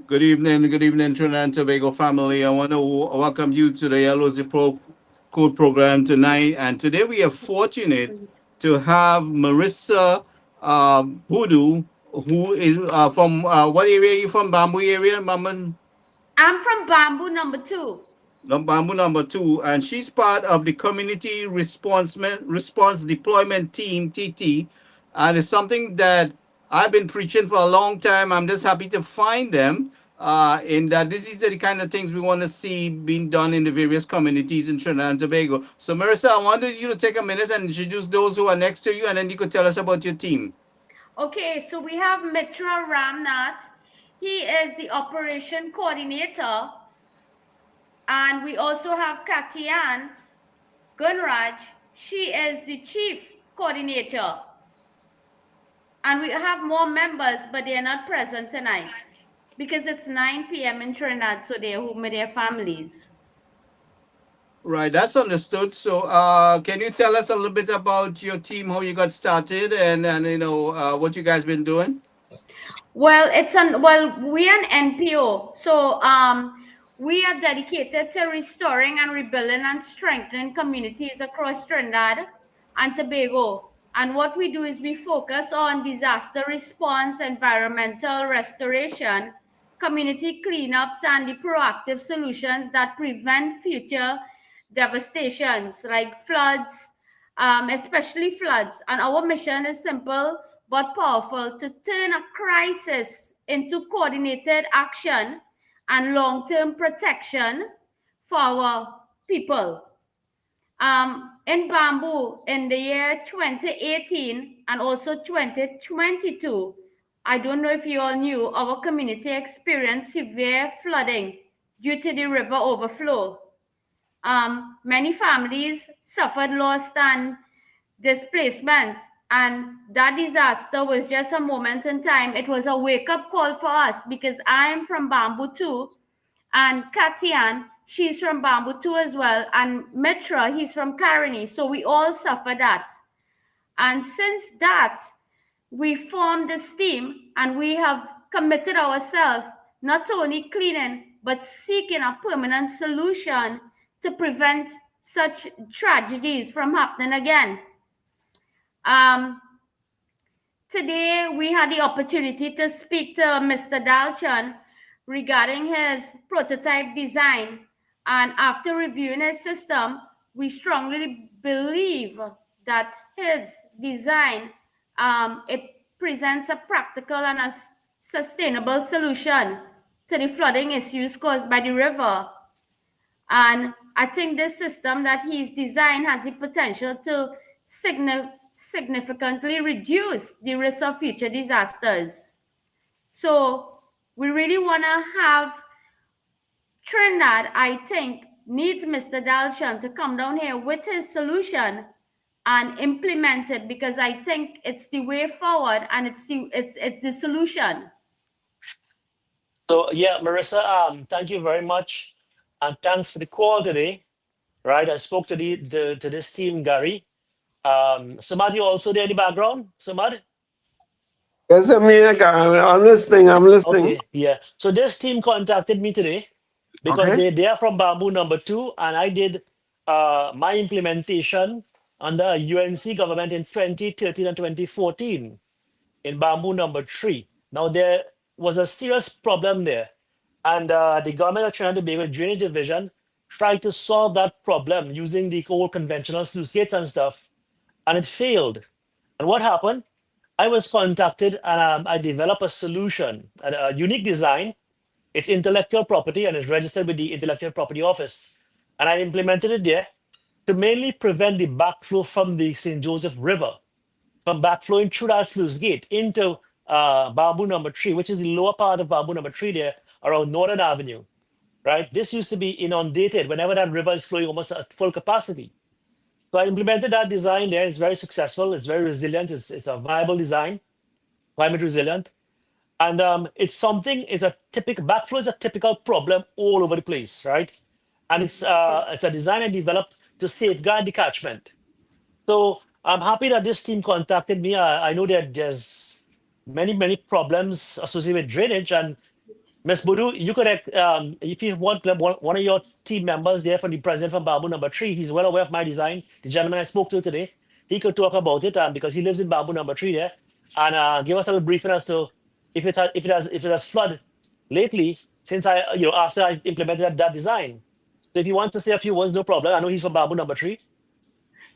Good evening, Trinidad and Tobago family. I want to welcome you to the LOZ Pro Code program tonight. And today we are fortunate to have Marissa Hoodoo, who is from what area are you from? Bamboo area, Maman? I'm from Bamboo number two. Bamboo number two, and she's part of the Community Response Deployment Team (TT), and it's something that I've been preaching for a long time. I'm just happy to find them. In that this is the kind of things we want to see being done in the various communities in Trinidad and Tobago. So, Marissa, I wanted you to take a minute and introduce those who are next to you, and then you could tell us about your team. Okay, so we have Mitra Ramnath. He is the operation coordinator. And we also have Katian Gunraj. She is the chief coordinator. And we have more members, but they are not present tonight because it's 9 p.m. in Trinidad, so they're home with their families. Right, that's understood. So, can you tell us a little bit about your team, how you got started, and what you guys been doing? We are an NPO, so we are dedicated to restoring and rebuilding and strengthening communities across Trinidad and Tobago. And what we do is we focus on disaster response, environmental restoration, community cleanups, and the proactive solutions that prevent future devastations like floods, especially floods. And our mission is simple but powerful: to turn a crisis into coordinated action and long term protection for our people. In Bamboo, in the year 2018 and also 2022, I don't know if you all knew, our community experienced severe flooding due to the river overflow. Many families suffered loss and displacement, and that disaster was just a moment in time. It was a wake up call for us because I'm from Bamboo too, and Katian, she's from Bamboo too as well, and Mitra, he's from Karani. So we all suffer that. And since that, we formed this team and we have committed ourselves not only cleaning but seeking a permanent solution to prevent such tragedies from happening again. Um, Today, we had the opportunity to speak to Mr. Dalchan regarding his prototype design. And after reviewing his system, we strongly believe that his design it presents a practical and a sustainable solution to the flooding issues caused by the river. And I think this system that he's designed has the potential to significantly reduce the risk of future disasters. So we really want to have Trinidad, I think, needs Mr. Dalshan to come down here with his solution and implement it, because I think it's the way forward and it's the solution. So yeah, Marissa, thank you very much, and thanks for the call today. Right, I spoke to to this team, Gary. Samad, you also there in the background, Samad? Yes, I'm here, Karen. I'm listening. I'm listening. Okay, yeah. So this team contacted me today because Okay. they are from Bamboo number two, and I did my implementation under UNC government in 2013 and 2014 in Bamboo number three. Now there was a serious problem there, and the government of Trinidad and Tobago Drainage Division tried to solve that problem using the old conventional sluice gates and stuff, and it failed. And what happened? I was contacted, and I developed a solution, a unique design. It's intellectual property and it's registered with the Intellectual Property Office. And I implemented it there to mainly prevent the backflow from the St. Joseph River, from backflowing through that sluice gate into Bamboo number three, which is the lower part of Bamboo number three there around Northern Avenue, right? This used to be inundated whenever that river is flowing almost at full capacity. So I implemented that design there. It's very successful. It's very resilient. It's a viable design, climate resilient. And it's a typical backflow is a typical problem all over the place, right? And it's a design I developed to safeguard the catchment. So I'm happy that this team contacted me. I know that there's many problems associated with drainage, and Ms. Budu, you could, if you want one of your team members there from the president from Bamboo number 3, he's well aware of my design. The gentleman I spoke to today, he could talk about it because he lives in Bamboo number 3 there, and give us a little briefing as to if it has flooded lately since after I implemented that design. So if he wants to say a few words, no problem. I know he's from Bamboo number 3.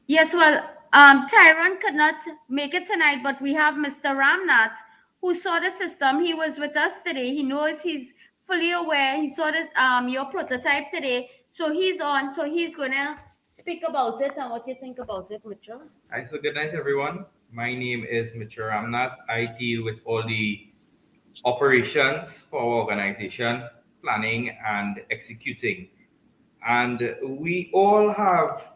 Yes, well, Tyrone could not make it tonight, but we have Mr. Ramnath, who saw the system. He was with us today. He knows, he's fully aware. He saw your prototype today. So he's on. So he's going to speak about it and what you think about it, Mitra. Hi, so good night, everyone. My name is Mitra Ramnath. I deal with all the operations for our organization, planning and executing. And we all have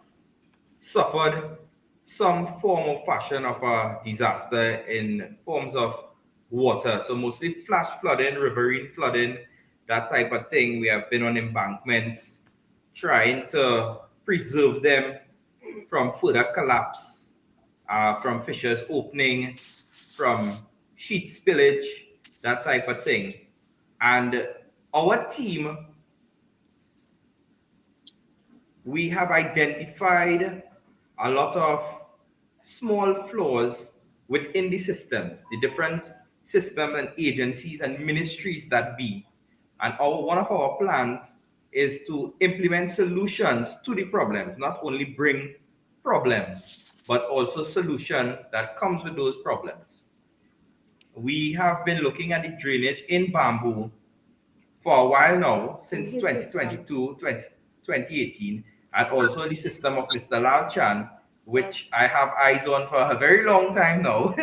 suffered some form or fashion of a disaster in forms of water. So mostly flash flooding, riverine flooding, that type of thing. We have been on embankments trying to preserve them from further collapse, from fissures opening, from sheet spillage, that type of thing. And our team, we have identified a lot of small flaws within the systems, the different systems and agencies and ministries that be. And one of our plans is to implement solutions to the problems, not only bring problems, but also solution that comes with those problems. We have been looking at the drainage in Bamboo for a while now, since 2022, 2018, and also the system of Mr. Lal Chan, which I have eyes on for a very long time now.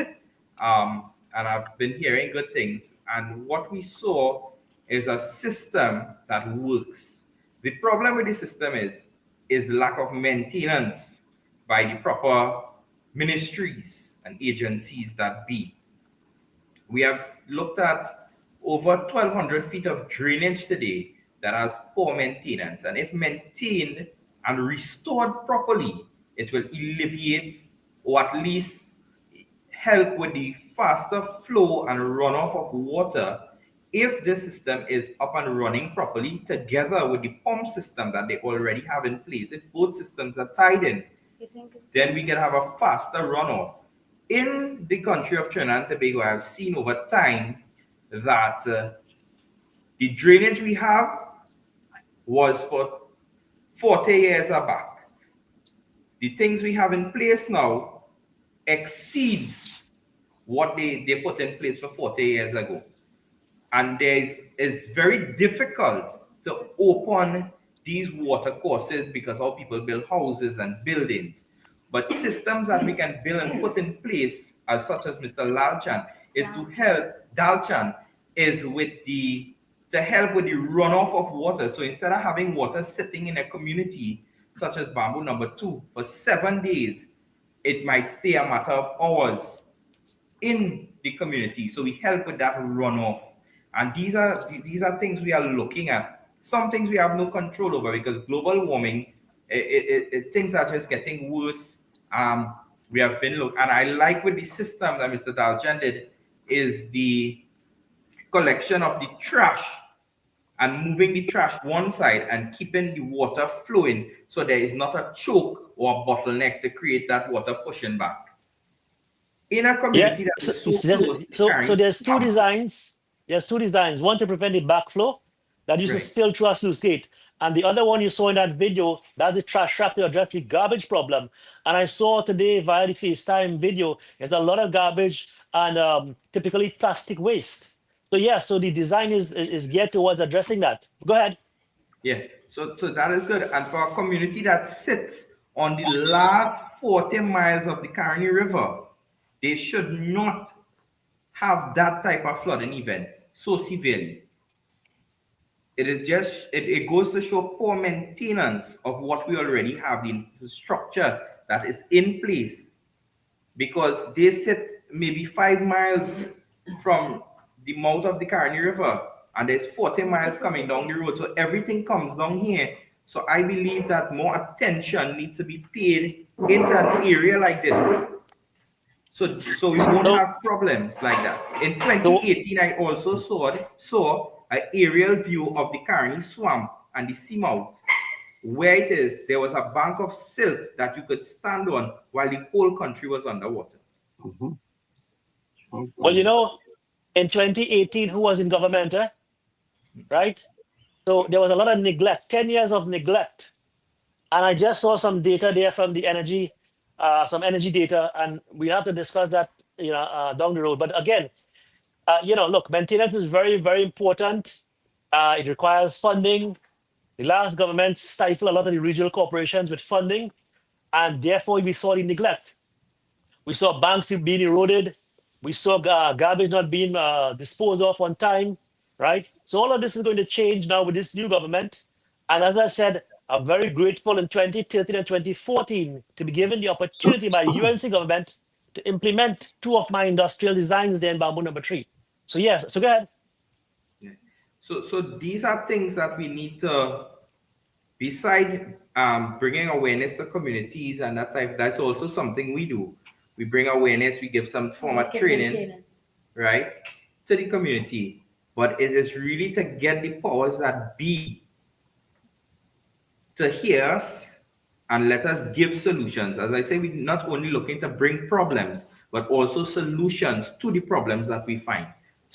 And I've been hearing good things. And what we saw is a system that works. The problem with the system is lack of maintenance by the proper ministries and agencies that be. We have looked at over 1,200 feet of drainage today that has poor maintenance. And if maintained and restored properly, it will alleviate or at least help with the faster flow and runoff of water if the system is up and running properly together with the pump system that they already have in place. If both systems are tied in, then we can have a faster runoff. In the country of Trinidad and Tobago, I have seen over time that the drainage we have was for 40 years back. The things we have in place now exceeds what they put in place for 40 years ago. And it's very difficult to open these water courses because how people build houses and buildings. But systems that we can build and put in place, as such as Mr. Lalchan, is to help Dalchan is to help with the runoff of water. So instead of having water sitting in a community such as Bamboo number 2 for 7 days, it might stay a matter of hours in the community. So we help with that runoff. And these are things we are looking at. Some things we have no control over because global warming, things are just getting worse. We have been looking, and I like with the system that Mr. Dalchan did is the collection of the trash and moving the trash one side and keeping the water flowing so there is not a choke or a bottleneck to create that water pushing back. In a community that is so there's two designs. There's two designs. One to prevent the backflow that used to spill through a sluice gate. And the other one you saw in that video, that's the trash trap to address the garbage problem. And I saw today via the FaceTime video, there's a lot of garbage and typically plastic waste. So the design is geared towards addressing that. Go ahead. Yeah, so that is good. And for a community that sits on the last 40 miles of the Caroni River, they should not have that type of flooding event so severely. It is just, it goes to show poor maintenance of what we already have, the infrastructure that is in place, because they sit maybe 5 miles from the mouth of the Caroni River and there's 40 miles coming down the road. So everything comes down here. So I believe that more attention needs to be paid into an area like this. So we won't have problems like that. In 2018, I also saw an aerial view of the Caroni swamp and the seamouth. Where it is, there was a bank of silt that you could stand on while the whole country was underwater. Well, you know, in 2018, who was in government, right? So there was a lot of neglect, 10 years of neglect. And I just saw some data there from the energy, some energy data, and we have to discuss that, down the road. But again, look, maintenance is very, very important. It requires funding. The last government stifled a lot of the regional corporations with funding, and therefore we saw the neglect. We saw banks being eroded. We saw garbage not being disposed of on time, right? So all of this is going to change now with this new government. And as I said, I'm very grateful in 2013 and 2014 to be given the opportunity by UNC government to implement 2 of my industrial designs there in Bamboo number 3. So yes, so go ahead. Yeah. So these are things that we need to, beside bringing awareness to communities and that type, that's also something we do. We bring awareness, we give some form of training, right, to the community. But it is really to get the powers that be to hear us and let us give solutions. As I say, we're not only looking to bring problems, but also solutions to the problems that we find.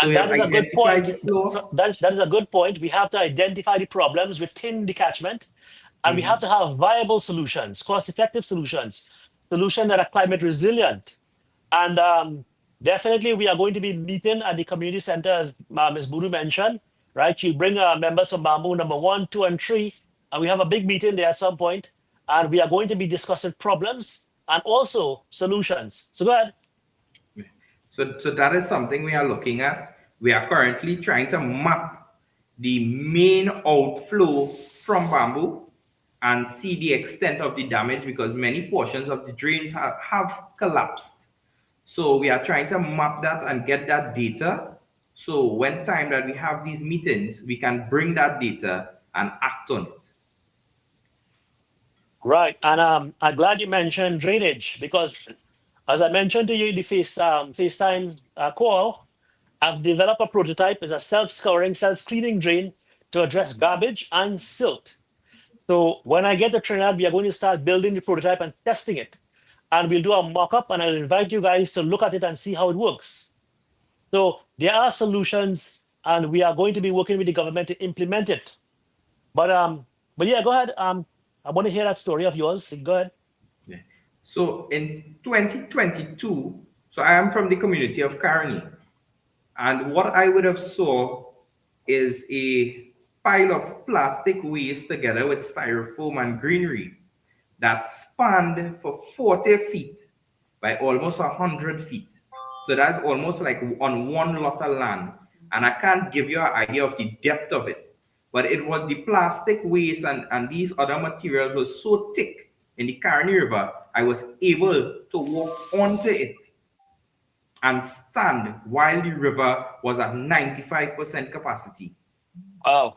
So And that is a good point. So that is a good point. We have to identify the problems within the catchment, and we have to have viable solutions, cost-effective solutions that are climate resilient. And definitely, we are going to be meeting at the community center, as Ms. Buru mentioned, right? You bring members from Bamboo number 1, 2, and 3, and we have a big meeting there at some point, and we are going to be discussing problems and also solutions. So go ahead. So that is something we are looking at. We are currently trying to map the main outflow from Bamboo and see the extent of the damage, because many portions of the drains have collapsed. So we are trying to map that and get that data. So when time that we have these meetings, we can bring that data and act on it. Right. And I'm glad you mentioned drainage, because as I mentioned to you in the FaceTime call, I've developed a prototype. It's a self-scouring, self-cleaning drain to address garbage and silt. So when I get to Trinidad, we are going to start building the prototype and testing it. And we'll do a mock-up, and I'll invite you guys to look at it and see how it works. So there are solutions, and we are going to be working with the government to implement it. But yeah, go ahead. I want to hear that story of yours. Go ahead. Yeah. So in 2022, so I am from the community of Caroni, and what I would have saw is a pile of plastic waste together with styrofoam and greenery that spanned for 40 feet by almost 100 feet. So that's almost like on one lot of land. And I can't give you an idea of the depth of it. But it was the plastic waste and these other materials was so thick in the Caroni River, I was able to walk onto it and stand while the river was at 95% capacity. Wow.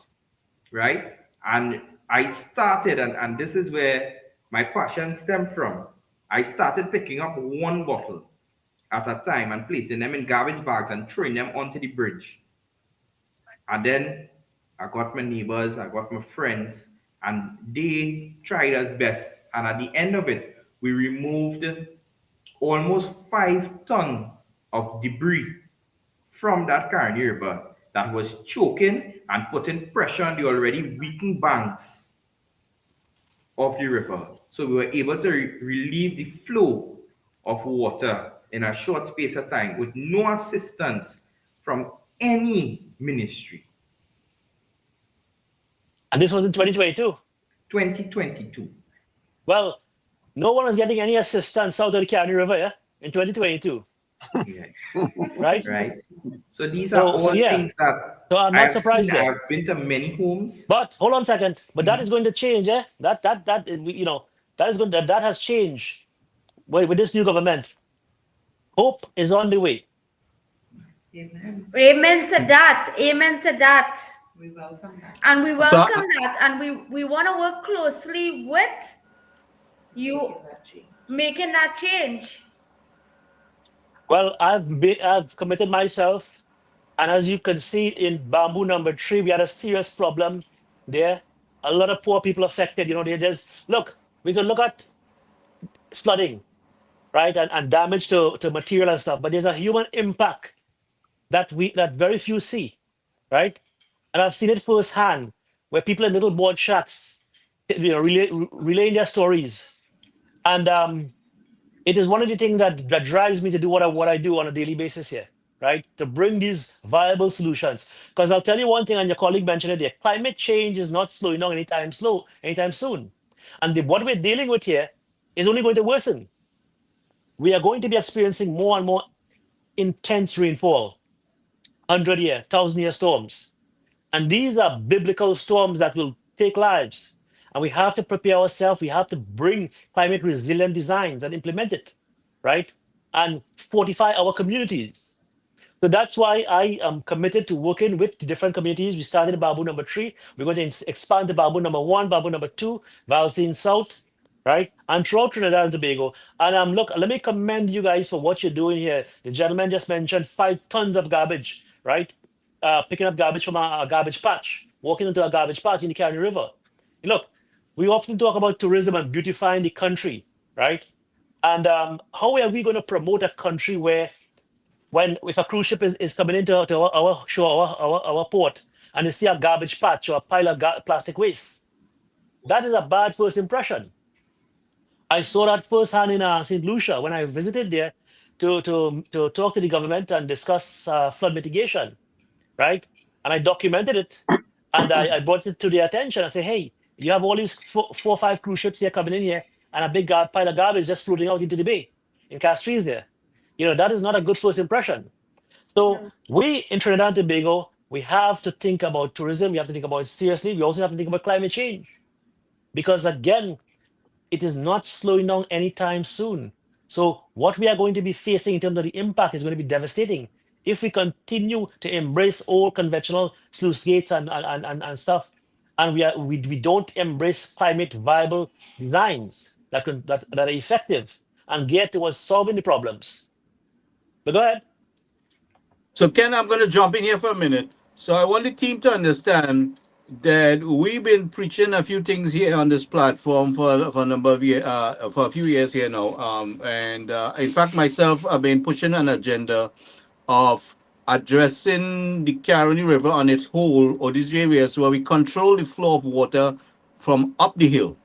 Right? And I started, and this is where my passion stemmed from. I started picking up 1 bottle at a time and placing them in garbage bags and throwing them onto the bridge. And then I got my neighbors, I got my friends, and they tried as best. And at the end of it, we removed almost 5 tons of debris from that Caroni River that was choking and putting pressure on the already weakened banks of the river. So we were able to relieve the flow of water in a short space of time with no assistance from any ministry. And this was in 2022. 2022. Well, no one was getting any assistance out of the Caroni River, yeah, in 2022. Yeah. Right? Right. So these are all things that so I'm not surprised there. I've been to many homes. But hold on a second. But that is going to change, eh? That is going that has changed with this new government. Hope is on the way. Amen. Amen to that. Amen to that. We welcome that. And we welcome that. And we want to work closely with you making that change. Well, I've committed myself And as you can see in Bamboo number 3, we had a serious problem there. A lot of poor people affected. They just look. We could look at flooding, right, and damage to material and stuff. But there's a human impact that very few see, right? And I've seen it firsthand, where people in little board shacks, relaying their stories, and it is one of the things that drives me to do what I do on a daily basis here, right? To bring these viable solutions. Because I'll tell you one thing, and your colleague mentioned it there: climate change is not slowing down anytime soon, and what we're dealing with here is only going to worsen. We are going to be experiencing more and more intense rainfall, 100-year, 1,000-year storms. And these are biblical storms that will take lives. And we have to prepare ourselves. We have to bring climate resilient designs and implement it, right? And fortify our communities. So that's why I am committed to working with the different communities. We started at Bamboo number 3. We're going to expand to Bamboo number 1, Bamboo number 2, Valsine South, right? And throughout Trinidad and Tobago. And look, let me commend you guys for what you're doing here. The gentleman just mentioned 5 tons of garbage, right? Picking up garbage from a garbage patch, walking into a garbage patch in the Caroni River. Look, we often talk about tourism and beautifying the country, right? And how are we going to promote a country where, if a cruise ship is coming into our shore, our port, and they see a garbage patch or a pile of plastic waste? That is a bad first impression. I saw that firsthand in St. Lucia when I visited there to talk to the government and discuss flood mitigation, right? And I documented it, and I brought it to their attention. I said, hey, you have all these 4 or 5 cruise ships here coming in here, and a big pile of garbage just floating out into the bay in Castries there. That is not a good first impression. So we in Trinidad and Tobago, we have to think about tourism. We have to think about it seriously. We also have to think about climate change, because again, it is not slowing down anytime soon. So what we are going to be facing in terms of the impact is going to be devastating if we continue to embrace old conventional sluice gates and stuff, and we don't embrace climate viable designs that are effective and get towards solving the problems. But go ahead. So, Ken, I'm going to jump in here for a minute. So, I want the team to understand that we've been preaching a few things here on this platform for a number of years, for a few years here now. In fact, myself, I've been pushing an agenda of addressing the Caroni River on its whole, or these areas where we control the flow of water from up the hill,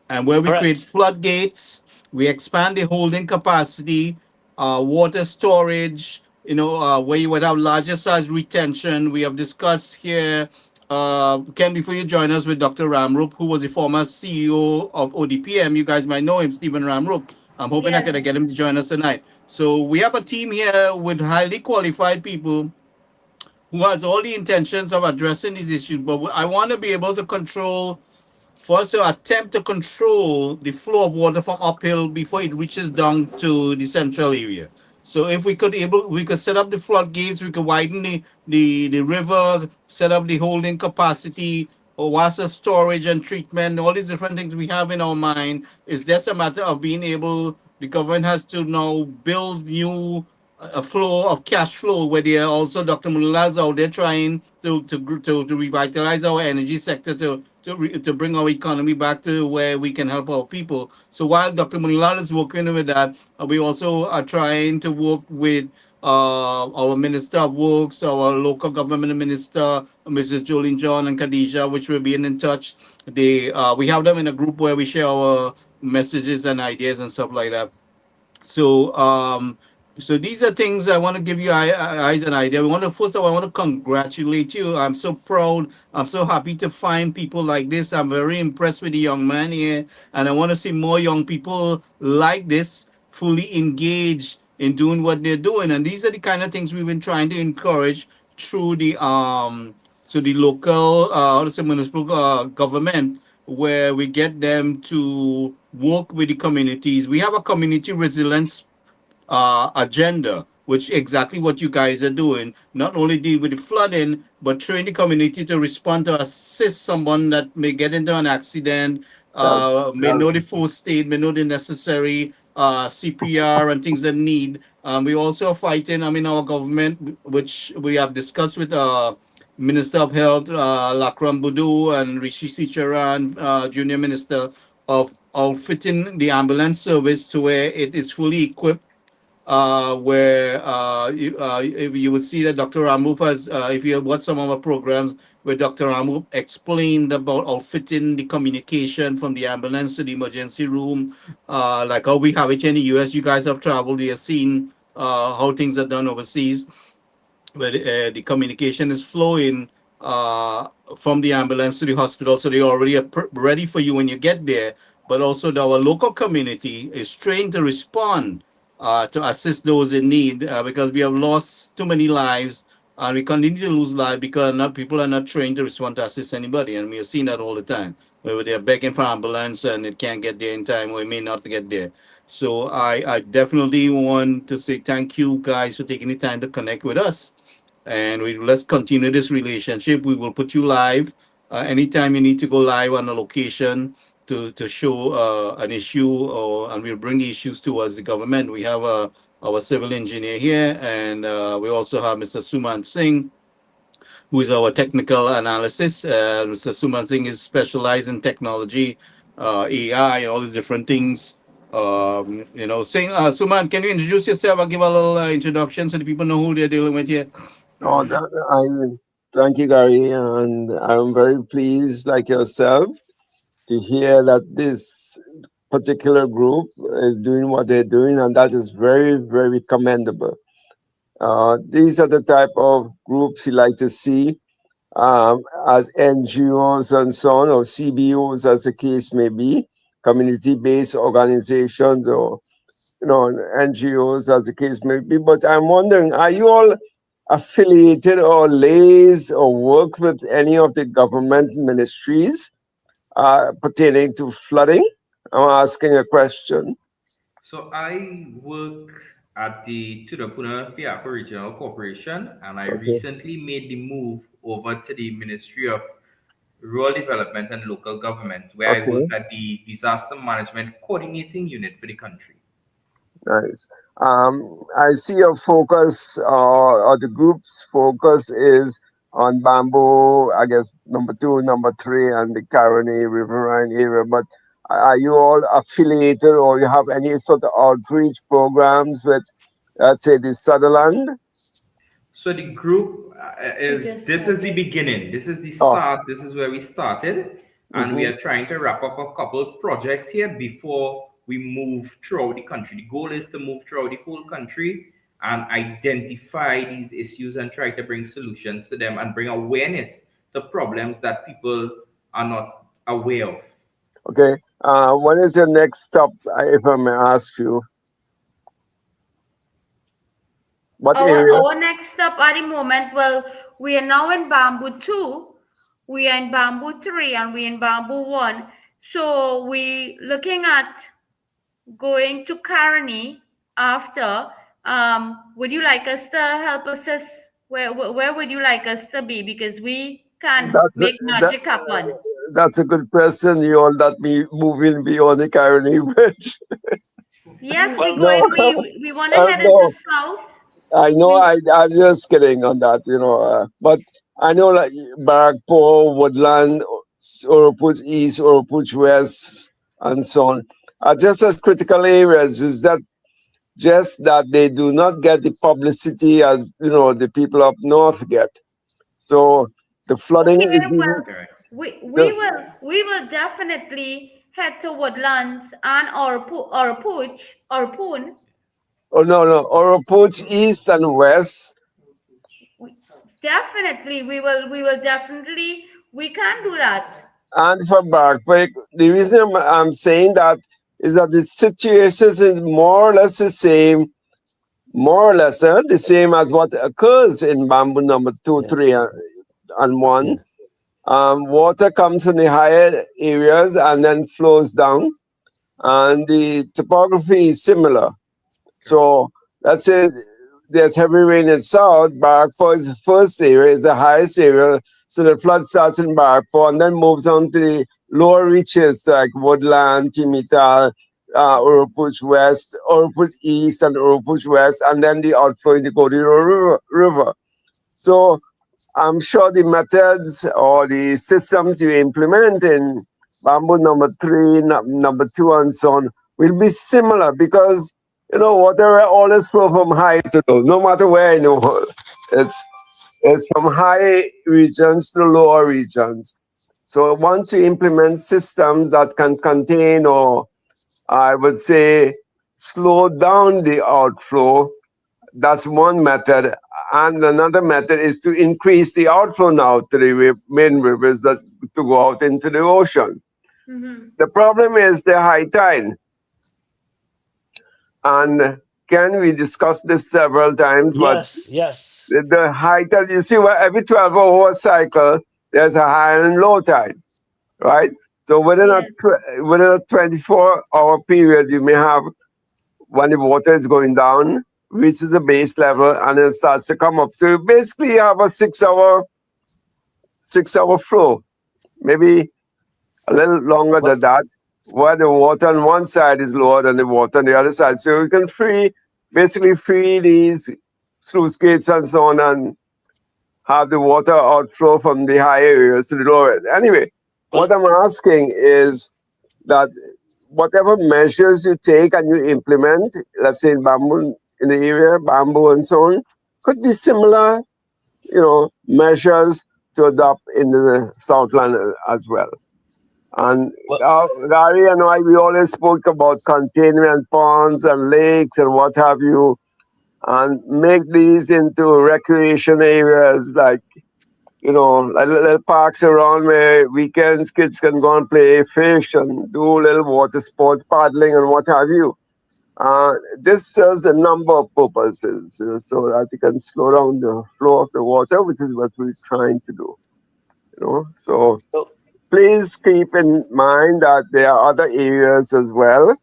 and where we Correct. create floodgates, we expand the holding capacity, water storage, where you would have larger size retention. We have discussed here, Ken, before you join us, with Dr. Ramrup, who was the former CEO of ODPM. You guys might know him, Stephen Ramrup. I'm hoping I Yes. can get him to join us tonight. So we have a team here with highly qualified people who has all the intentions of addressing these issues. But I want to be able to attempt to control the flow of water from uphill before it reaches down to the central area. So if we could set up the floodgates, we could widen the river, set up the holding capacity, or water storage and treatment, all these different things we have in our mind. It's just a matter of being able, the government has to now build new a flow of cash flow, where they are also, Dr. Munula's out there trying to revitalize our energy sector, to bring our economy back to where we can help our people. So while Dr. Munula is working with that, we also are trying to work with our Minister of Works, our local government minister, Mrs. Jolene John and Khadija, which will be in touch. We have them in a group where we share our messages and ideas and stuff like that. So these are things I want to give you guys an idea. First of all, I want to congratulate you. I'm so proud. I'm so happy to find people like this. I'm very impressed with the young man here, and I want to see more young people like this fully engaged in doing what they're doing. And these are the kind of things we've been trying to encourage through the local municipal government, where we get them to work with the communities. We have a community resilience agenda, which exactly what you guys are doing. Not only deal with the flooding, but train the community to respond, to assist someone that may get into an accident, may know the first aid, may know the necessary CPR and things that need. We also are fighting. I mean, our government, which we have discussed with Minister of Health, Lakram Budu, and Rishi Sicharan, Junior Minister, of outfitting the ambulance service to where it is fully equipped, where you would see that Dr. Ramup has, if you watch some of our programs, where Dr. Ramup explained about outfitting the communication from the ambulance to the emergency room, like how we have it in the US. You guys have traveled, you have seen how things are done overseas, where the communication is flowing from the ambulance to the hospital, so they already are ready for you when you get there. But also, our local community is trained to respond to assist those in need, because we have lost too many lives and we continue to lose lives because people are not trained to respond to assist anybody, and we have seen that all the time. Where they're begging for ambulance and it can't get there in time, or it may not get there. So I definitely want to say thank you guys for taking the time to connect with us, and let's continue this relationship. We will put you live anytime you need to go live on a location to show an issue, and we'll bring issues towards the government. We have our civil engineer here, and we also have Mr. Suman Singh, who is our technical analysis. Mr. Suman Singh is specialized in technology, AI, and all these different things. Singh, Suman, can you introduce yourself and give a little introduction so the people know who they're dealing with here? Oh, thank you, Gary, and I'm very pleased, like yourself, to hear that this particular group is doing what they're doing, and that is very, very commendable. These are the type of groups you like to see as NGOs and so on, or CBOs, as the case may be, community-based organizations, or NGOs, as the case may be. But I'm wondering, are you all affiliated or liaise or work with any of the government ministries pertaining to flooding? I'm asking a question. So I work at the Tudapuna Piapa Regional Corporation, and I recently made the move over to the Ministry of Rural Development and Local Government, where I work at the Disaster Management Coordinating Unit for the country. Nice. I see your focus, or the group's focus, is on Bamboo, I guess, number 2, number 3, and the Caroni Riverine area. But are you all affiliated, or you have any sort of outreach programs with, let's say, the Sutherland? So the group this is the beginning. This is the start. This is where we started. And we are trying to wrap up a couple of projects here before we move throughout the country. The goal is to move throughout the whole country and identify these issues and try to bring solutions to them and bring awareness to problems that people are not aware of. Okay. When is your next stop, if I may ask you? What area? Our next stop at the moment, well, we are now in Bamboo 2, we are in Bamboo 3, and we're in Bamboo 1. So we're looking at going to Caroni after. Would you like us to help assist? Where would you like us to be? Because we can make magic happen. That's a good question. You all that be moving beyond the Caroni Bridge. Yes, we want to head into south. I know. I'm just kidding on that, but I know like Barrackpore, Woodland, Oropouche East, Oropouche West, and so on are just as critical areas. Is that just that they do not get the publicity as the people up north get? So the flooding is. We will definitely head to Woodlands and Oropouche. Oh no, Oropouche East and West. Definitely, we can do that. And for Barrackpore, the reason I'm saying that is that the situation is more or less the same, as what occurs in Bamboo number 2, 3, and 1. Water comes from the higher areas and then flows down, and the topography is similar. So let's say there's heavy rain in south. Barrackpore is the first area, is the highest area. So the flood starts in Barrackpore and then moves on to the lower reaches like Woodland, Timital, Oropouche West, Oropouche East, and Oropouche West, and then the outflow in the Cordero River. So I'm sure the methods or the systems you implement in Bamboo number 3, number 2, and so on will be similar because water always flow from high to low, no matter where in the world. It's from high regions to lower regions. So once you implement systems that can contain, or I would say slow down the outflow, that's one method. And another method is to increase the outflow now to the main rivers that to go out into the ocean. Mhm. The problem is the high tide. And Ken, we discussed this several times, but Yes, yes. the high tide, you see, well, every 12-hour cycle, there's a high and low tide, right? So within Yes. within a 24-hour period, you may have when the water is going down, reaches a base level, and then starts to come up. So you basically have a 6-hour flow, maybe a little longer Well, than that, where the water on one side is lower than the water on the other side. So you can basically free these sluice gates and so on, and have the water outflow from the high areas to the lower. Anyway, what I'm asking is that whatever measures you take and you implement, let's say in bamboo, in the area, bamboo and so on, could be similar, measures to adopt in the Southland as well. And well, Gary and I, we always spoke about containment ponds and lakes and what have you, and make these into recreation areas like little parks around where weekends kids can go and play fish and do little water sports, paddling and what have you. This serves a number of purposes, so that you can slow down the flow of the water, which is what we're trying to do. So so please keep in mind that there are other areas as well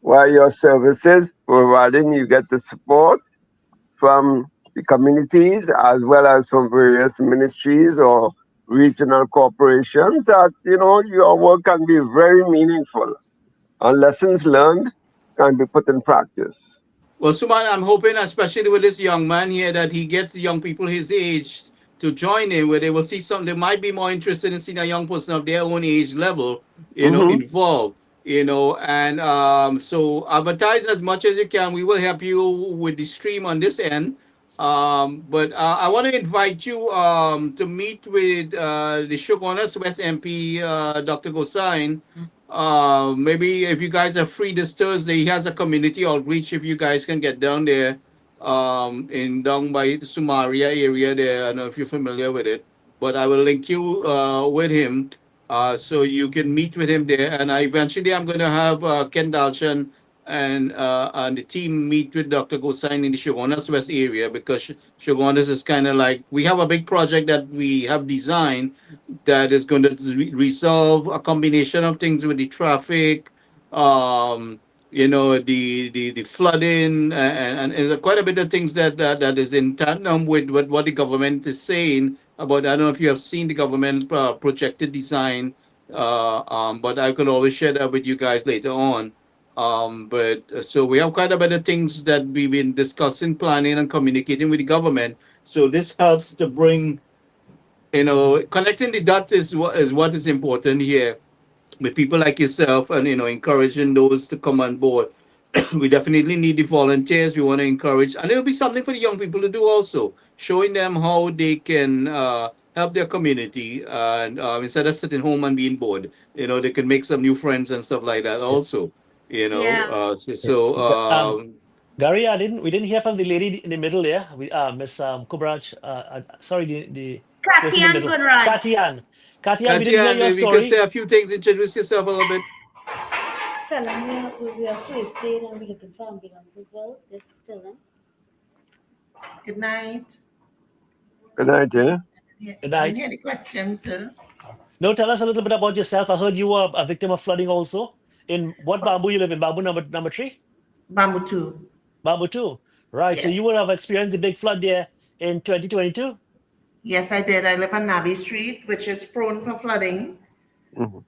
where your services, providing you get the support from the communities as well as from various ministries or regional corporations, that your work can be very meaningful and lessons learned can be put in practice. Well, Suman, I'm hoping, especially with this young man here, that he gets the young people his age to join in, where they will see some. They might be more interested in seeing a young person of their own age level, Hmm. involved. And so advertise as much as you can. We will help you with the stream on this end. But I want to invite you to meet with the Shogunas West MP, Dr. Gosain. Maybe if you guys are free this Thursday, he has a community outreach. If you guys can get down there, in down by the Sumaria area there. I don't know if you're familiar with it, but I will link you with him, so you can meet with him there. And eventually I'm going to have Ken Dalshan and the team meet with Dr. Gosain in the Shogunas West area, because Shogunas is kind of like, we have a big project that we have designed that is going to resolve a combination of things with the traffic, the flooding, and there's quite a bit of things that is in tandem with what the government is saying about. I don't know if you have seen the government projected design, but I could always share that with you guys later on. But so we have quite a bit of things that we've been discussing, planning, and communicating with the government. So this helps to bring, connecting the dots is what is important here with people like yourself, and encouraging those to come on board. We definitely need the volunteers. We want to encourage, and it'll be something for the young people to do also, showing them how they can help their community, and instead of sitting home and being bored, they can make some new friends and stuff like that yeah, also. Yeah. yeah. Gary, we didn't hear from the lady in the middle there. Miss Kubraj. Sorry, the person in the Katian middle. Gunraj. Katian. Katian, we didn't hear Katya, your if you can say story. a few things, introduce yourself a little bit. Tell them we are first aid and we're looking for ambulance as well. Just tell them. Good night. Good night, yeah? Yeah, Good I night. didn't hear the question too. No, tell us a little bit about yourself. I heard you were a victim of flooding also. In what bamboo you live in? Bamboo number 3? Bamboo 2. Bamboo 2. Right. So you Yes. would have experienced the big flood there in 2022? Yes, I did. I live on Nabi Street, which is prone for flooding. Mhm.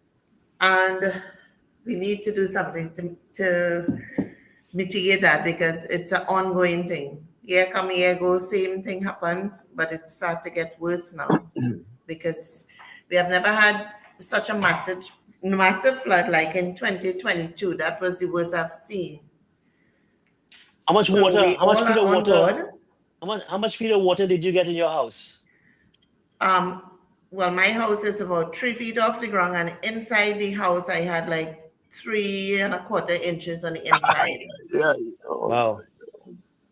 And We need to do something to mitigate that because it's an ongoing thing. Year come, year go, same thing happens, but it starts to get worse now because we have never had such a massive flood like in 2022. That was the worst I've seen. How much So water? we How much all feet are of on water? board. How much feet of water did you get in your house? Well, my house is about 3 feet off the ground, and inside the house, I had like 3¼ inches on the inside. Yeah. Wow,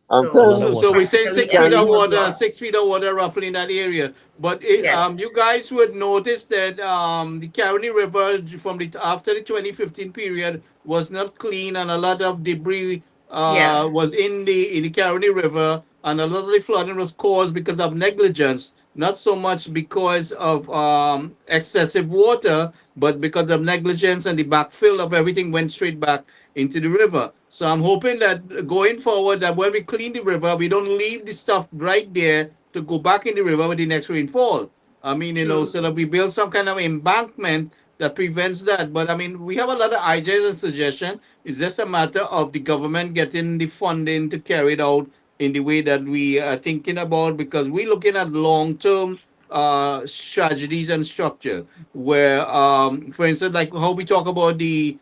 I'm So- telling So, water. so we say Practically 6 feet of everything was water, lost. 6 feet of water roughly in that area. But Yes. you guys would notice that the Caroni River from the after the 2015 period was not clean, and a lot of debris Yeah. was in the Caroni River, and a lot of the flooding was caused because of negligence, not so much because of excessive water, but because of negligence, and the backfill of everything went straight back into the river. So I'm hoping that going forward, that when we clean the river, we don't leave the stuff right there to go back in the river with the next rainfall. I mean, True. so that we build some kind of embankment that prevents that. But I mean, we have a lot of ideas and suggestions. It's just a matter of the government getting the funding to carry it out in the way that we are thinking about, because we're looking at long-term strategies and structure where for instance, like how we talk about the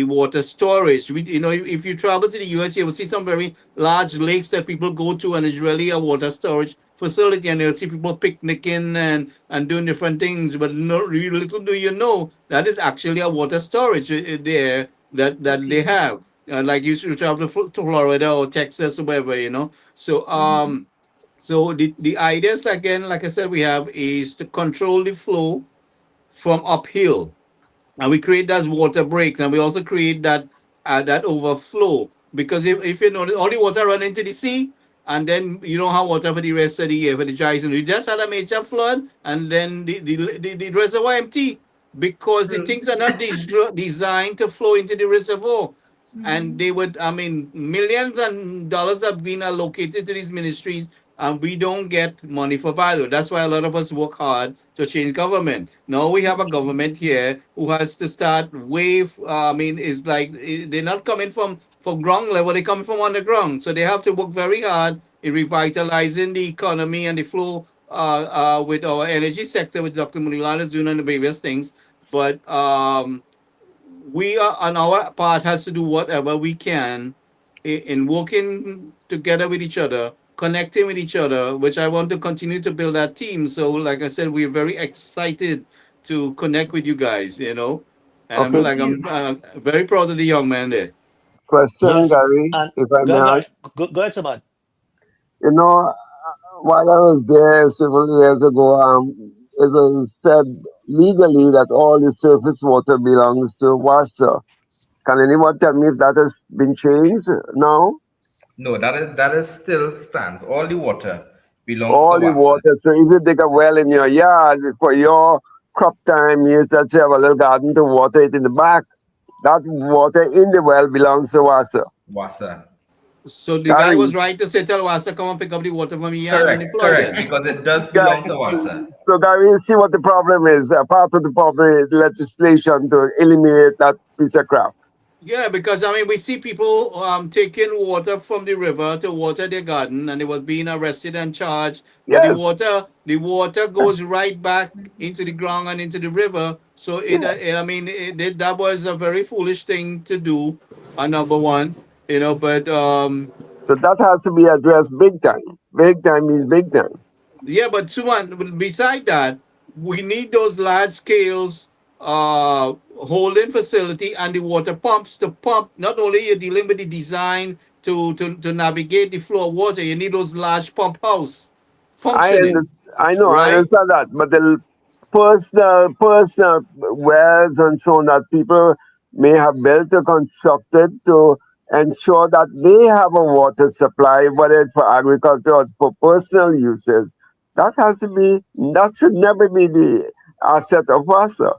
water storage. If you travel to the US, you will see some very large lakes that people go to, and it's really a water storage facility, and you'll see people picnicking and doing different things. But little do you know that is actually a water storage there that they have. Like you travel to Florida or Texas or wherever. So so the ideas, again, like I said, we have is to control the flow from uphill, and we create those water breaks, and we also create that overflow, because if you know all the water run into the sea, and then you don't have water for the rest of the year for the dry season. You just had a major flood, and then the reservoir empty, because the things are not designed to flow into the reservoir. And they would, I mean, millions and dollars have been allocated to these ministries, and we don't get money for value. That's why a lot of us work hard to change government. Now we have a government here who has to start I mean, it's like they're not coming from ground level; they're coming from underground. So they have to work very hard in revitalizing the economy and the flow with our energy sector, with Dr. Mulilan is doing, and the various things. But we are on our part has to do whatever we can in working together with each other, connecting with each other, which I want to continue to build that team. So, like I said, we're very excited to connect with you guys. And Okay. I'm very proud of the young man there. Question, Yes, Gary, and if I may ask. go ahead, Samad. You know, while I was there several years ago, it was said legally that all the surface water belongs to WASA. Can anyone tell me if that has been changed now? No, that is still stands. All the water belongs All to the WASA. water. So if you dig a well in your yard for your crop time, you just have a little garden to water it in the back. That water in the well belongs to WASA. WASA. So the guy Gary, was right to say, tell Wasa, come and pick up the water from your yard when the flood Correct, then. because it does belong to WASA. so Gary, you see what the problem is. Part of the problem is legislation to eliminate that piece of crap. Yeah, because I mean, we see people taking water from the river to water their garden, and they was being arrested and charged. But Yes. the water goes right back into the ground and into the river. So that was a very foolish thing to do. Number one, but So that has to be addressed big time. Big time means big time. yeah, but Suman, beside that, we need those large scales holding facility and the water pumps to pump. Not only you're dealing with the design to navigate the flow of water, you need those large pump house functioning. I know, I right? understand that, but the personal wells and so on that people may have built or constructed to ensure that they have a water supply, whether it's for agriculture or for personal uses. That should never be the asset of WASA.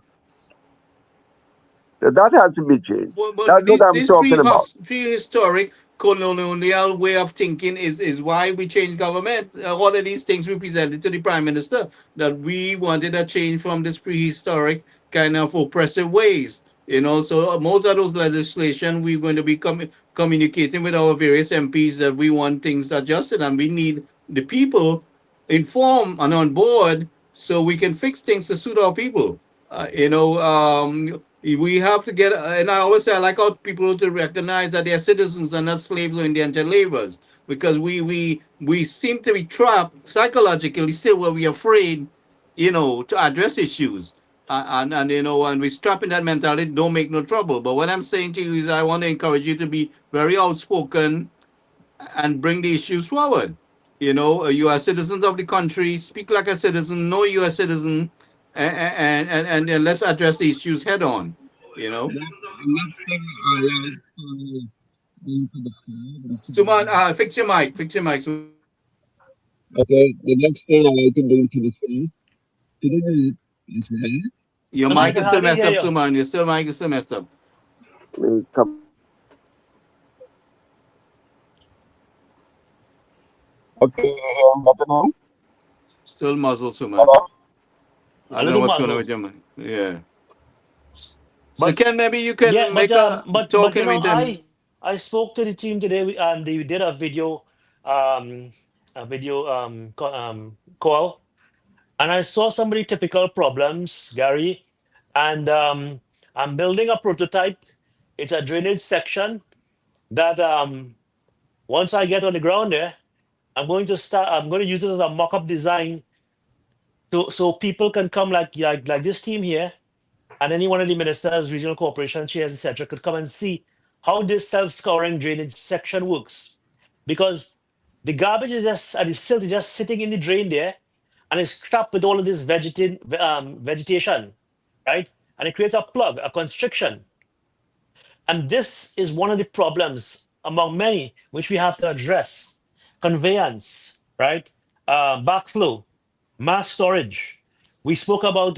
That has to be changed. But That's what I'm this talking about. prehistoric colonial way of thinking is why we changed government. All of these things we presented to the prime minister, that we wanted a change from this prehistoric kind of oppressive ways. You know, so most of those legislation we're going to be communicating with our various MPs that we want things adjusted, and we need the people informed and on board so we can fix things to suit our people. We have to get, and I always say I like our people to recognize that they're citizens and not slaves or indentured laborers, because we seem to be trapped psychologically still where we're afraid, to address issues. And we strap in that mentality, don't make no trouble. But what I'm saying to you is I want to encourage you to be very outspoken and bring the issues forward. You are citizens of the country, speak like a citizen, know you're a citizen, and let's address the issues head on. Next thing I like to go into the floor. Suman, fix your mic. Okay, the next thing I like to bring to the floor today is where Your I mic can is still hardly messed hear up, you. Suman. Your mic is still messed up. we come. Okay, better now? Still muzzled, Suman. Hello? I A don't know little what's going on muzzled. with your mic. Yeah. So But Ken, maybe you can yeah, make a but talk you in know, meantime. I spoke to the team today, and they did a video um call, and I saw some of the typical problems, Gary, and I'm building a prototype. It's a drainage section that once I get on the ground there, I'm going to use it as a mock-up design so people can come like this team here, and any one of the ministers, regional corporation chairs, etc., could come and see how this self-scouring drainage section works. Because the garbage is just, and the silt is just sitting in the drain there, and it's trapped with all of this vegetation, right? And it creates a plug, a constriction. And this is one of the problems among many which we have to address. Conveyance, right? Backflow, mass storage. We spoke about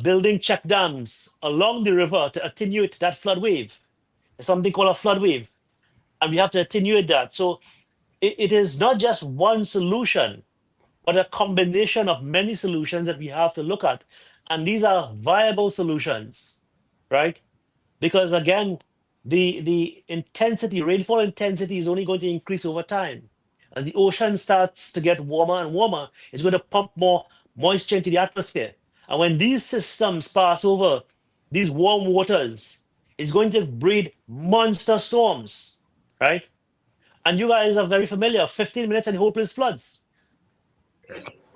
building check dams along the river to attenuate that flood wave. There's something called a flood wave, and we have to attenuate that. So it is not just one solution, but a combination of many solutions that we have to look at. And these are viable solutions, right? Because again, the intensity, rainfall intensity is only going to increase over time. As the ocean starts to get warmer and warmer, it's going to pump more moisture into the atmosphere. And when these systems pass over these warm waters, it's going to breed monster storms, right? And you guys are very familiar. 15 minutes and hopeless floods.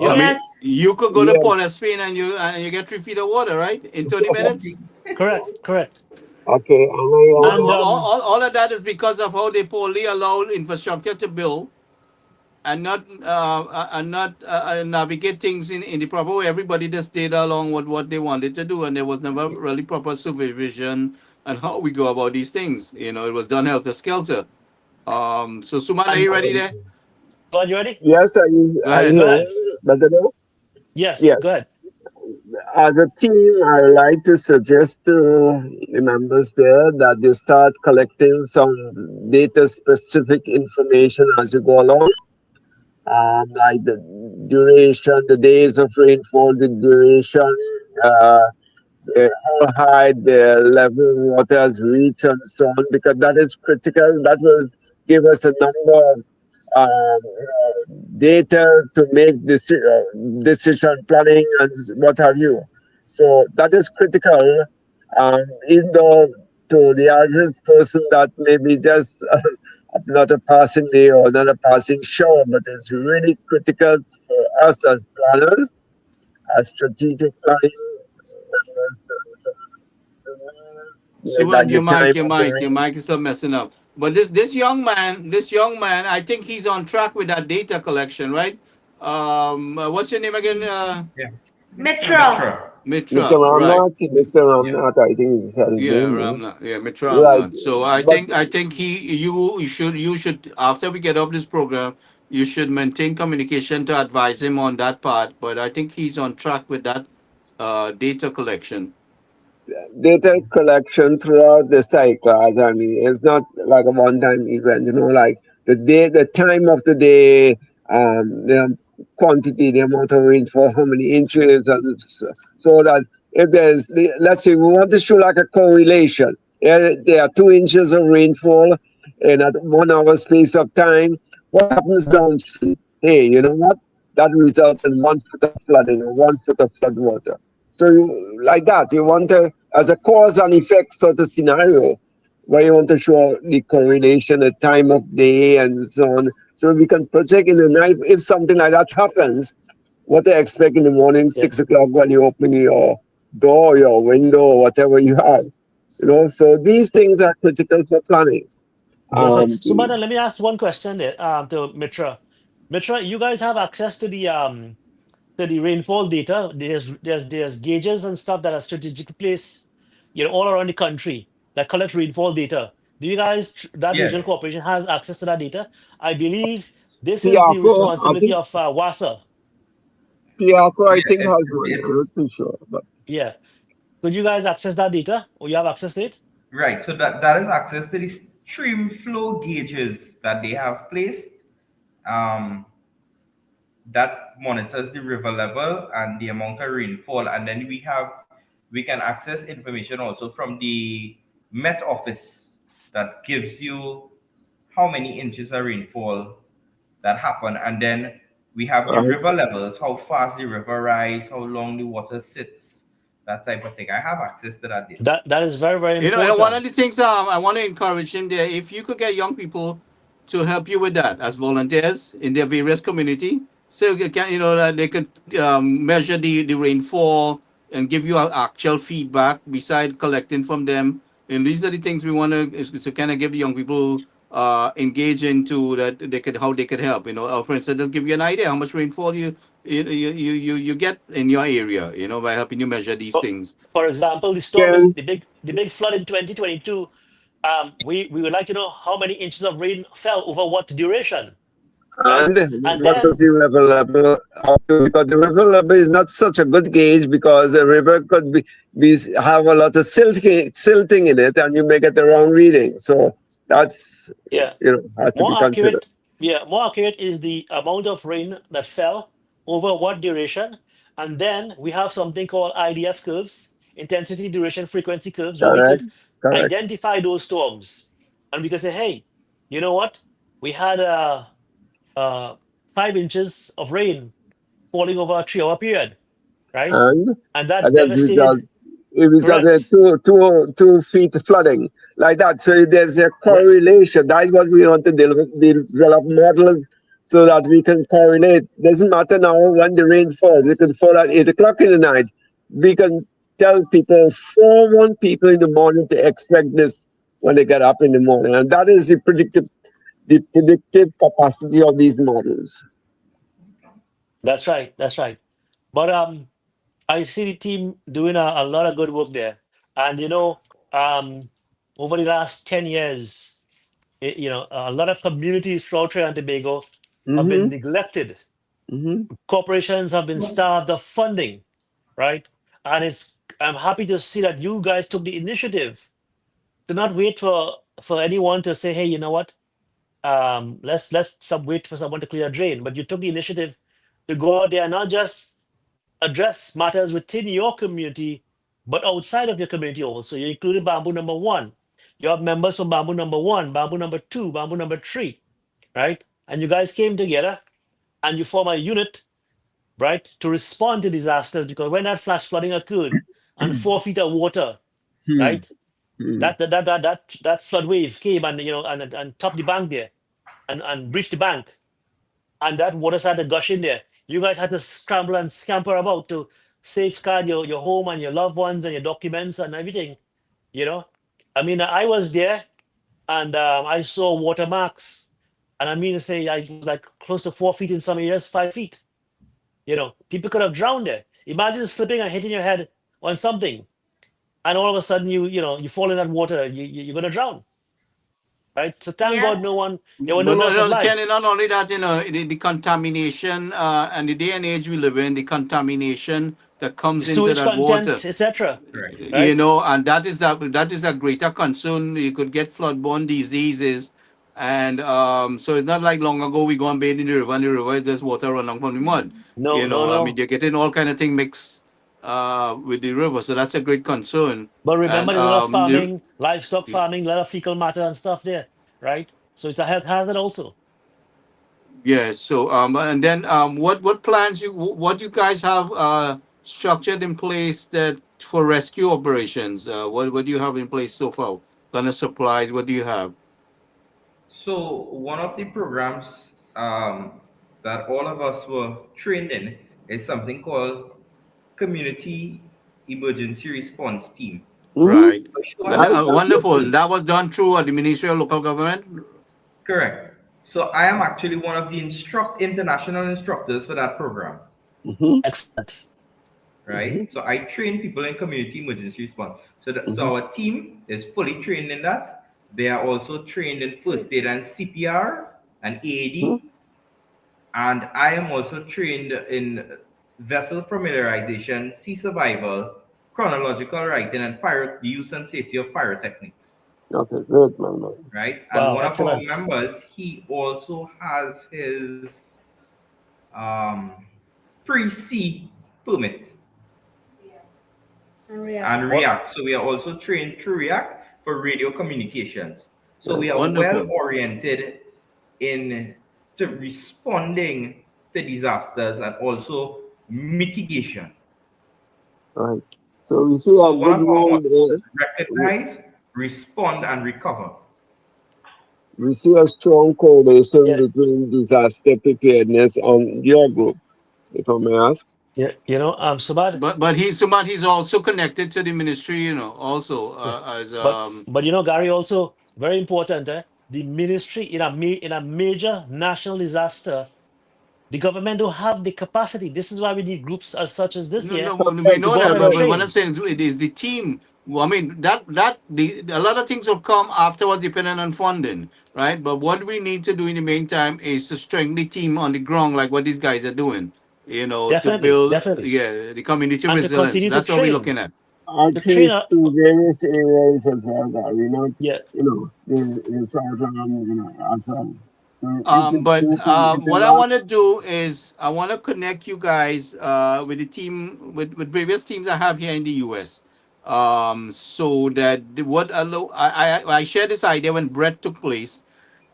Yeah, I mean, Yes. you could go to Yeah. Port of Spain and you get 3 feet of water, right? In 30 minutes. Correct. Okay, and I And All of that is because of how they poorly allowed infrastructure to build and not navigate things in the proper way. Everybody just stayed along with what they wanted to do, and there was never really proper supervision and how we go about these things. It was done helter skelter. So Suman, are you ready there? God, you ready? yes, Go I ahead. Go hear. ahead. Better now? Yes, Yes. go ahead. As a team, I would like to suggest to the members there that they start collecting some data-specific information as you go along, like the duration, the days of rainfall, the duration, how high the level of water has reached, and so on, because that is critical. That will give us a number of data to make decision planning and what have you. So that is critical, even though to the average person that may be just not a passing day or not a passing show, but it's really critical for us as planners, as strategic planning members, Suman, like the your mic, time your of the mic, your rain. mic is still messing up. But this young man, I think he's on track with that data collection, right? What's your name again? Metro. Mitra, Mr. right? Mr. Ramnath, I think is his Yeah, name. Ramnath. Yeah, Mitra Right. Ramnath. So I But think you should after we get off this program, you should maintain communication to advise him on that part. But I think he's on track with that data collection. data collection throughout the cycle, I mean, it's not like a one-time event, like the time of the day, the quantity, the amount of rainfall, how many inches, and so that if there's, let's say, we want to show like a correlation. There are 2 inches of rainfall in a 1 hour space of time. What happens downstream? Hey, you know what? That results in 1 foot of flooding or 1 foot of flood water. So you, like that, you want to, as a cause and effect sort of scenario, where you want to show the correlation, the time of day, and so on. So we can project in the night if something like that happens, what to expect in the morning, Yeah. 6 o'clock when you open your door, your window, or whatever you have. You know, so these things are critical for planning. That's right. So, Madan, let me ask one question there to Mitra. Mitra, you guys have access to the rainfall data. There's gauges and stuff that are strategically placed, all around the country that collect rainfall data. Do you guys, that Yeah. regional corporation has access to that data? I believe this is the Piaco, I responsibility think of WASA. Piaco, I Yeah, think has one. I'm it's not too sure, but Yeah. Could you guys access that data, or you have access to it? right. So that is access to the stream flow gauges that they have placed. Um, that monitors the river level and the amount of rainfall, and then we can access information also from the Met Office that gives you how many inches of rainfall that happen, and then we have the right. river levels, how fast the river rise, how long the water sits, that type of thing. I have access to that data. That is very, very You know, and one of important. the things I want to encourage him there, if you could get young people to help you with that as volunteers in their various community, so you can, that they could measure the rainfall and give you actual feedback beside collecting from them. And these are the things we want to kind of give young people engage into, that they could, how they could help. For instance, just give you an idea how much rainfall you get in your area. By helping you measure these For, things. for example, Can the big flood in 2022. We would like to know how many inches of rain fell over what duration, right? And what then does the river level up to? Because the river level is not such a good gauge because the river could have a lot of silting in it, and you may get the wrong reading. So that's yeah, has to be more considered. accurate. Yeah, more accurate is the amount of rain that fell over what duration, and then we have something called IDF curves, intensity, duration, frequency curves, where we Correct. could Correct. identify those storms, and we could say, hey, you know what? We had 5 inches of rain falling over a 3 hour period, right? And And that as a result, devastated. it resulted Correct. 2 feet flooding like that. So there's a correlation. That's what we want to develop models so that we can correlate. Doesn't matter now when the rain falls. It can fall at 8 o'clock in the night. We can tell people, forewarn people in the morning to expect this when they get up in the morning. And that is the predictive capacity of these models. That's right. That's right. But I see the team doing a lot of good work there. And over the last 10 years, a lot of communities throughout Trinidad and Tobago have been neglected. Corporations have been starved of funding, right? And I'm happy to see that you guys took the initiative to not wait for anyone to say, hey, you know what? Let's wait for someone to clear a drain. But you took the initiative to go out there and not just address matters within your community, but outside of your community also. You included Bamboo Number 1. You have members from Bamboo Number 1, Bamboo Number 2, Bamboo Number 3, right? And you guys came together and you form a unit, right, to respond to disasters, because when that flash flooding occurred and 4 feet of water, right, that flood wave came and topped the bank there and breached the bank, and that water started to gush in there. You guys had to scramble and scamper about to safeguard your home and your loved ones and your documents and everything. I mean, I was there and I saw watermarks, and I mean to say, I was like close to 4 feet in some areas, 5 feet. People could have drowned there. Imagine slipping and hitting your head on something, and all of a sudden you fall in that water. You're gonna drown, right? So thank God, there were no loss of life. Kenny, not only that, the contamination and the day and age we live in, the contamination that comes into Sewage that water, content, etc. Right. Right? and that is a greater concern. You could get floodborne diseases, and so it's not like long ago we go and bathe in the river, and the river is just water running from the mud. No, I mean, you're getting all kind of things mixed with the river. So that's a great concern. But remember, And there's a lot of farming, livestock farming, a lot of fecal matter and stuff there, right? So it's a health hazard also. yeah. So and then what plans what you guys have structured in place that for rescue operations? What do you have in place so far? Kind of supplies? What do you have? So one of the programs that all of us were trained in is something called Community Emergency Response Team. Right. For sure, And, that, wonderful. Absolutely. That was done through the Ministry of Local Government. correct. So I am actually one of the international instructors for that program, Excellent. right? So I train people in community emergency response. So our team is fully trained in that. They are also trained in first aid and CPR and AED. And I am also trained in vessel familiarization, sea survival, chronological writing, and the use and safety of pyrotechnics. Okay, great, man. Right? And Wow, one of our excellent. members, he also has his pre-C permit And react. and React. So we are also trained through React for radio communications. So we are Wonderful. well oriented in to responding to disasters and also mitigation. Right. So we see a So one good of our role mottos there. is recognize, respond, and recover. We see a strong correlation Yeah, between disaster preparedness and your group, if I may ask. yeah. Subad. But he's also connected to the ministry, also Yeah. as But Gary, also very important. The ministry in a major national disaster, the government don't have the capacity. This is why we need groups as such as this no, here no, we to know go out that, and but what I'm train. saying is it is the team. Well, I mean a lot of things will come afterwards depending on funding, right? But what we need to do in the meantime is to strengthen the team on the ground, like what these guys are doing. To Definitely, build, definitely, the community and to resilience. continue to That's what we're train, looking at. to train. Artists in various areas as well, Gary, not, Yeah, the sort of, as well. So if it's But open, if what you I are, want to do is I want to connect you guys with the team with various teams I have here in the U.S. So that I shared this idea when Brett took place,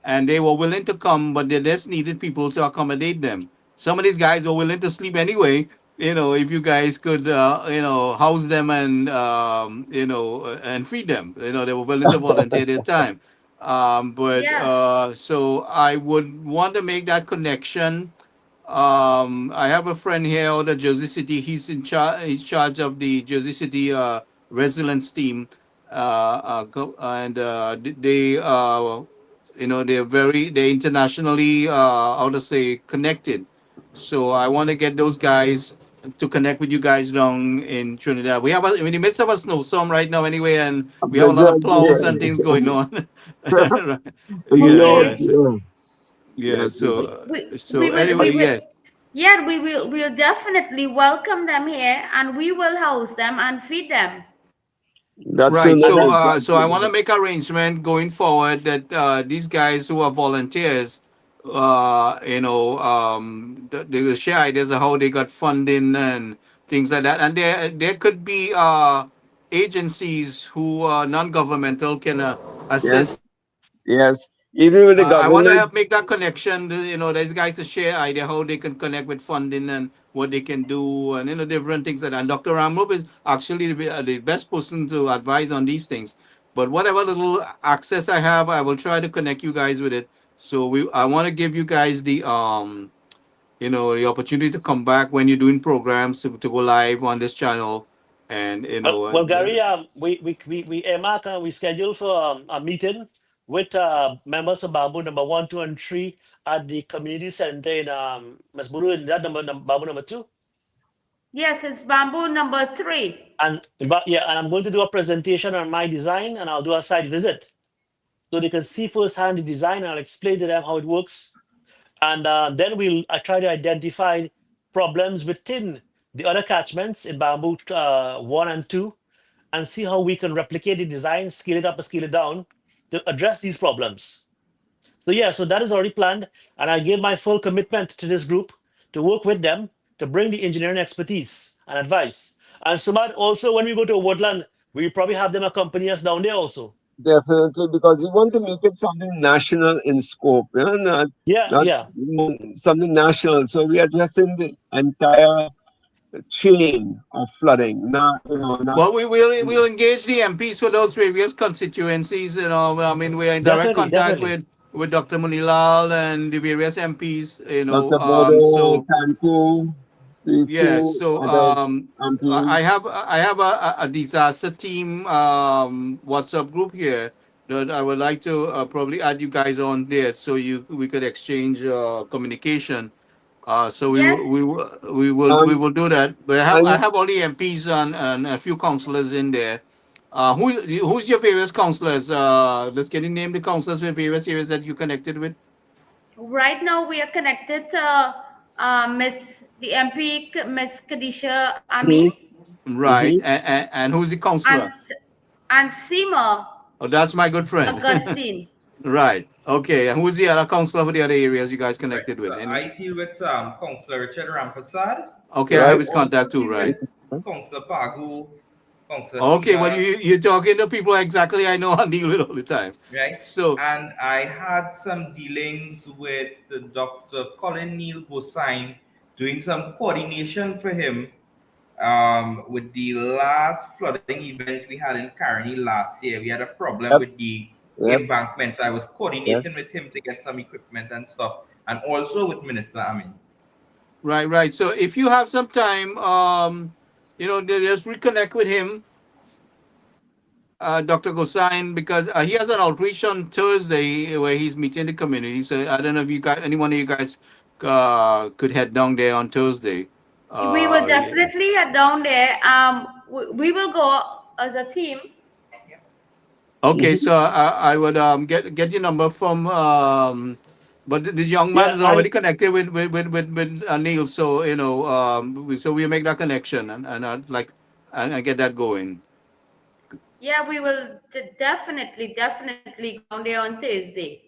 and they were willing to come, but they just needed people to accommodate them. Some of these guys were willing to sleep anyway. If you guys could, house them and and feed them. They were willing to volunteer their time. But Yeah. so I would want to make that connection. I have a friend here out of Jersey City. He's in charge. He's charge of the Jersey City resilience team, and they're internationally how to say connected. So I want to get those guys to connect with you guys down in Trinidad. We have in the midst of a snowstorm right now anyway, and we have a lot of present plows and here. things going on. Right. Yeah, Lord, yeah, Okay. so, yeah. yeah. Yes, yes. We will Anyway, yeah. yeah, we'll definitely welcome them here, and we will house them and feed them. That's so Right. So, nice. That's so so I want to nice. make arrangement going forward that these guys who are volunteers, they will share ideas of how they got funding and things like that. And there could be agencies who are non-governmental can Yes, assist. yes. Even with the I want to government, help make that connection. These guys to share idea how they can connect with funding and what they can do, and different things like that. And Dr. Ramrup is actually the best person to advise on these things. But whatever little access I have, I will try to connect you guys with it. So I want to give you guys the opportunity to come back when you're doing programs to go live on this channel, and Well, Gary, we earmark and we schedule for a meeting with members of Bamboo number 1, 2, and 3 at the community center in Masburu. Is that Bamboo number 2? Yes, it's bamboo number 3. And I'm going to do a presentation on my design, and I'll do a site visit so they can see firsthand the design. And I'll explain to them how it works, and then I try to identify problems within the other catchments in Bamboo 1 and 2, and see how we can replicate the design, scale it up or scale it down to address these problems. So that is already planned, and I give my full commitment to this group to work with them to bring the engineering expertise and advice. And Sumad, also when we go to Woodland, we probably have them accompany us down there also. Definitely, because we want to make it something national in scope, you know, not Yeah. something national. So we are addressing the entire chain of flooding. Not, you know, not Well, we'll engage the MPs for those various constituencies. You know, I mean, we're in direct Definitely, contact definitely. with Dr. Munilal and the various MPs. You know, Dr. Bodo, so Tanku, these yes. two So other MPs. I have a disaster team WhatsApp group here that I would like to probably add you guys on there so we could exchange communication. So Yes. we will do that. But I And have all the MPs and a few councillors in there. Who's your various councillors? Let's get you name the councillors with various areas that you connected with. Right now we are connected to the MP, Miss Kadisha Amin, Right. And who's the councillor? and Seema Oh, that's my good friend. Augustine. Right. Okay. And who's the other councillor for the other areas you guys connected with? So Any? I deal with Councillor Richard Rampasad, Okay, I right. have his contact too. Right. Councillor Pagu, Councillor Okay. Well, Siva, you're talking to people exactly I know and deal with all the time. right? So And I had some dealings with Dr. Colin Neil Bosine, doing some coordination for him with the last flooding event we had in Caroni last year. We had a problem Yep. with the Yep. embankment. So I was coordinating with him to get some equipment and stuff, and also with Minister Amin. right. So if you have some time, you know, just reconnect with him, Dr. Gosain, because he has an outreach on Thursday where he's meeting the community. So I don't know if you guys, anyone of you guys, could head down there on Thursday. We will definitely head down there. We will go as a team. Okay, so I would get your number from but the young man Yeah, is already connected with Neil, so you know so we make that connection and like and get that going. Yeah, we will definitely go down there on Thursday.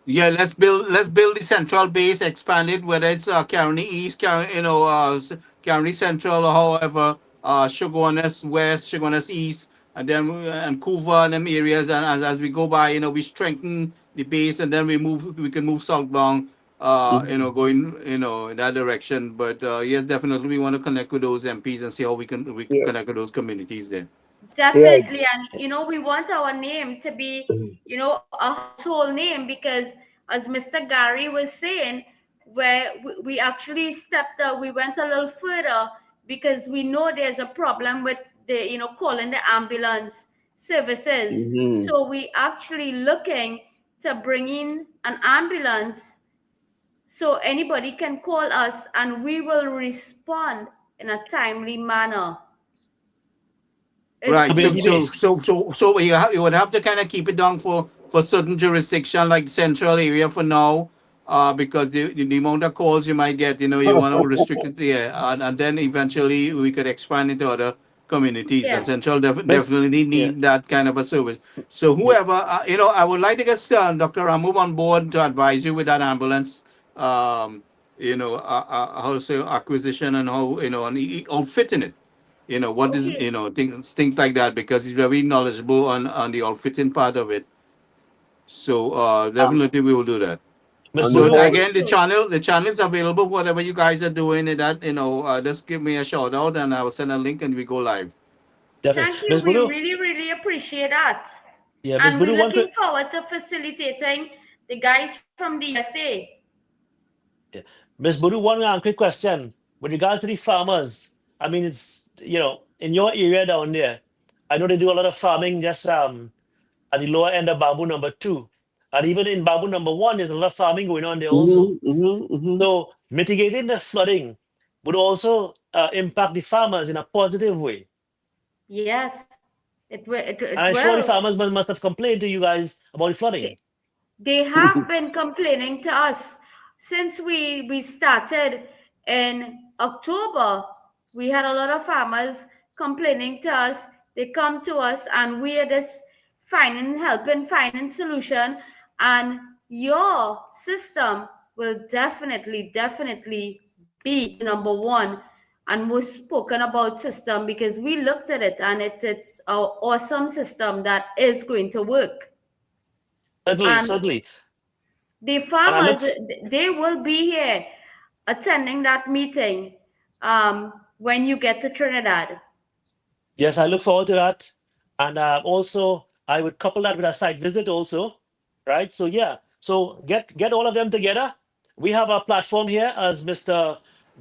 Yeah, let's build the central base, expand it, whether it's Caroni East, Caroni Central, or however, Shogunas West, Shogunas East, and then and Couva and them areas. And as we go by, you know, we strengthen the base, and then we can move southbound, you know, going, you know, in that direction. But yes, definitely we want to connect with those MPs and see how we can Yeah. connect with those communities there. Definitely, and you know, we want our name to be, you know, a household name, because as Mr. Gary was saying, where we actually we went a little further, because we know there's a problem with the, you know, calling the ambulance services. So we actually looking to bring in an ambulance, so anybody can call us and we will respond in a timely manner. Right. Community based. So you would have to kind of keep it down for certain jurisdiction like central area for now, because the amount of calls you might get, you know, you want to restrict it, yeah, and then eventually we could expand into other communities, Yeah. and central Miss- definitely need that kind of a service. So whoever, you know, I would like to get Dr. Ramov on board to advise you with that ambulance, you know, how to say acquisition and how, you know, and outfitting it. You know what is, Okay. you know, things like that, because he's very knowledgeable on the outfitting part of it. So definitely we will do that. Miss And So Bodo, again, the channel is available. Whatever you guys are doing, and that, you know, just give me a shout out and I will send a link and we go live. definitely. Thank you. Miss We Bodo, really appreciate that. yeah, Miss And we're Bodo, one looking quick, forward to facilitating the guys from the USA. Miss Bodo, one quick question with regards to the farmers. I mean, it's, you know, in your area down there, I know they do a lot of farming just at the lower end of Bamboo number 2, and even in Bamboo number 1, there's a lot of farming going on there also. So mitigating the flooding would also impact the farmers in a positive way. Yes, it will. And I'm sure the farmers must have complained to you guys about the flooding. They have been complaining to us since we started in October. We had a lot of farmers complaining to us. They come to us and we are just finding solution. And your system will definitely be number one. and most spoken about system, because we looked at it and it's an awesome system that is going to work. Certainly, And certainly. the And I look, farmers, they will be here attending that meeting when you get to Trinidad. yes, I look forward to that. And also, I would couple that with a site visit also, right? So yeah, so get all of them together. We have a platform here, as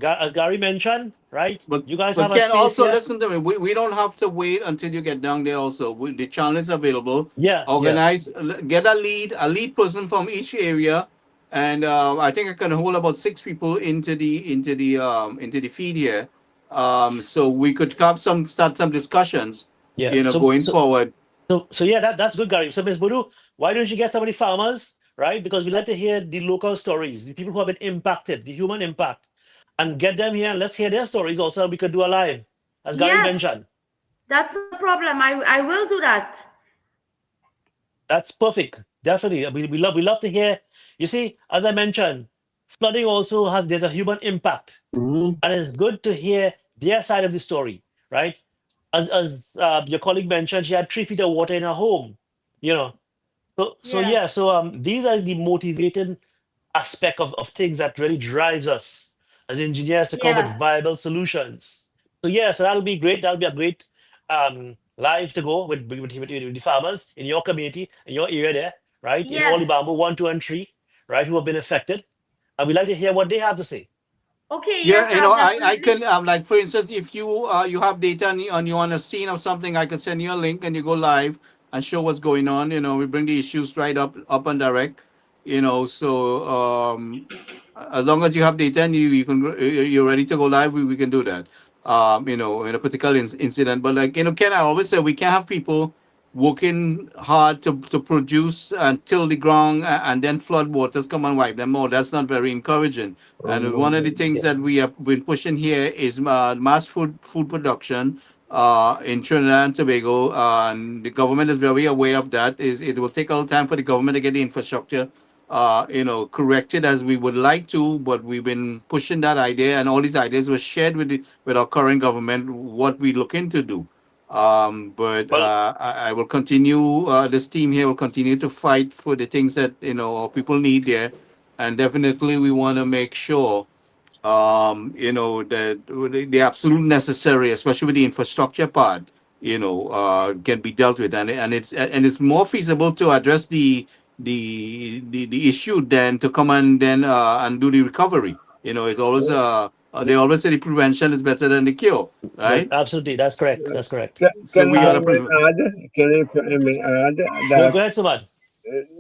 as Gary mentioned, right? But You guys but have a Ken, space also here. listen to me. We don't have to wait until you get down there. Also, the channel is available. Yeah, yeah. Organize, get a lead person from each area, and I think I can hold about 6 people into the feed here. So we could start some discussions, Yeah. going forward. So yeah, that's good, Gary. So Ms. Budu, why don't you get some of the farmers, right? Because we like to hear the local stories, the people who have been impacted, the human impact, and get them here and let's hear their stories also. We could do a live, as Gary Yes, mentioned. that's a problem. I will do that. That's perfect. Definitely. We love to hear. You see, as I mentioned, flooding also there's a human impact. Mhm. And it's good to hear their side of the story, right? As your colleague mentioned, she had 3 feet of water in her home, you know. So Yeah. yeah, so these are the motivating aspect of things that really drives us as engineers to come up with Yeah. viable solutions. So yeah, so that'll be great. That'll be a great live to go with the farmers in your community, in your area there, right? In all the Yes. bamboo 1, 2, and 3, right, who have been affected. And we'd like to hear what they have to say. Okay. Yeah, Yes, I'll I can definitely. like, for instance, if you have data on you on a scene or something, I can send you a link and you go live and show what's going on. We bring the issues right up and direct. So as long as you have data and you're ready to go live, we can do that. In a particular incident, but like Ken, I always say we can't have people working hard to produce until the ground and then flood waters come and wipe them out. That's not very encouraging. Oh, And no, one of the no. things Yeah. that we have been pushing here is mass food production in Trinidad and Tobago. And the government is very aware of that. Is it will take a little time for the government to get the infrastructure corrected as we would like to, but we've been pushing that idea, and all these ideas were shared with our current government. What we looking to do. But Well, I will continue. This team here will continue to fight for the things that our people need there, and definitely we want to make sure that the absolute necessary, especially with the infrastructure part, can be dealt with, and it's more feasible to address the issue than to come and then and do the recovery. It's always they always say the prevention is better than the cure, right? absolutely, that's correct. That's correct. So Can we I gotta Um, prevent. add? Can I may add go, that, go ahead, Sumad.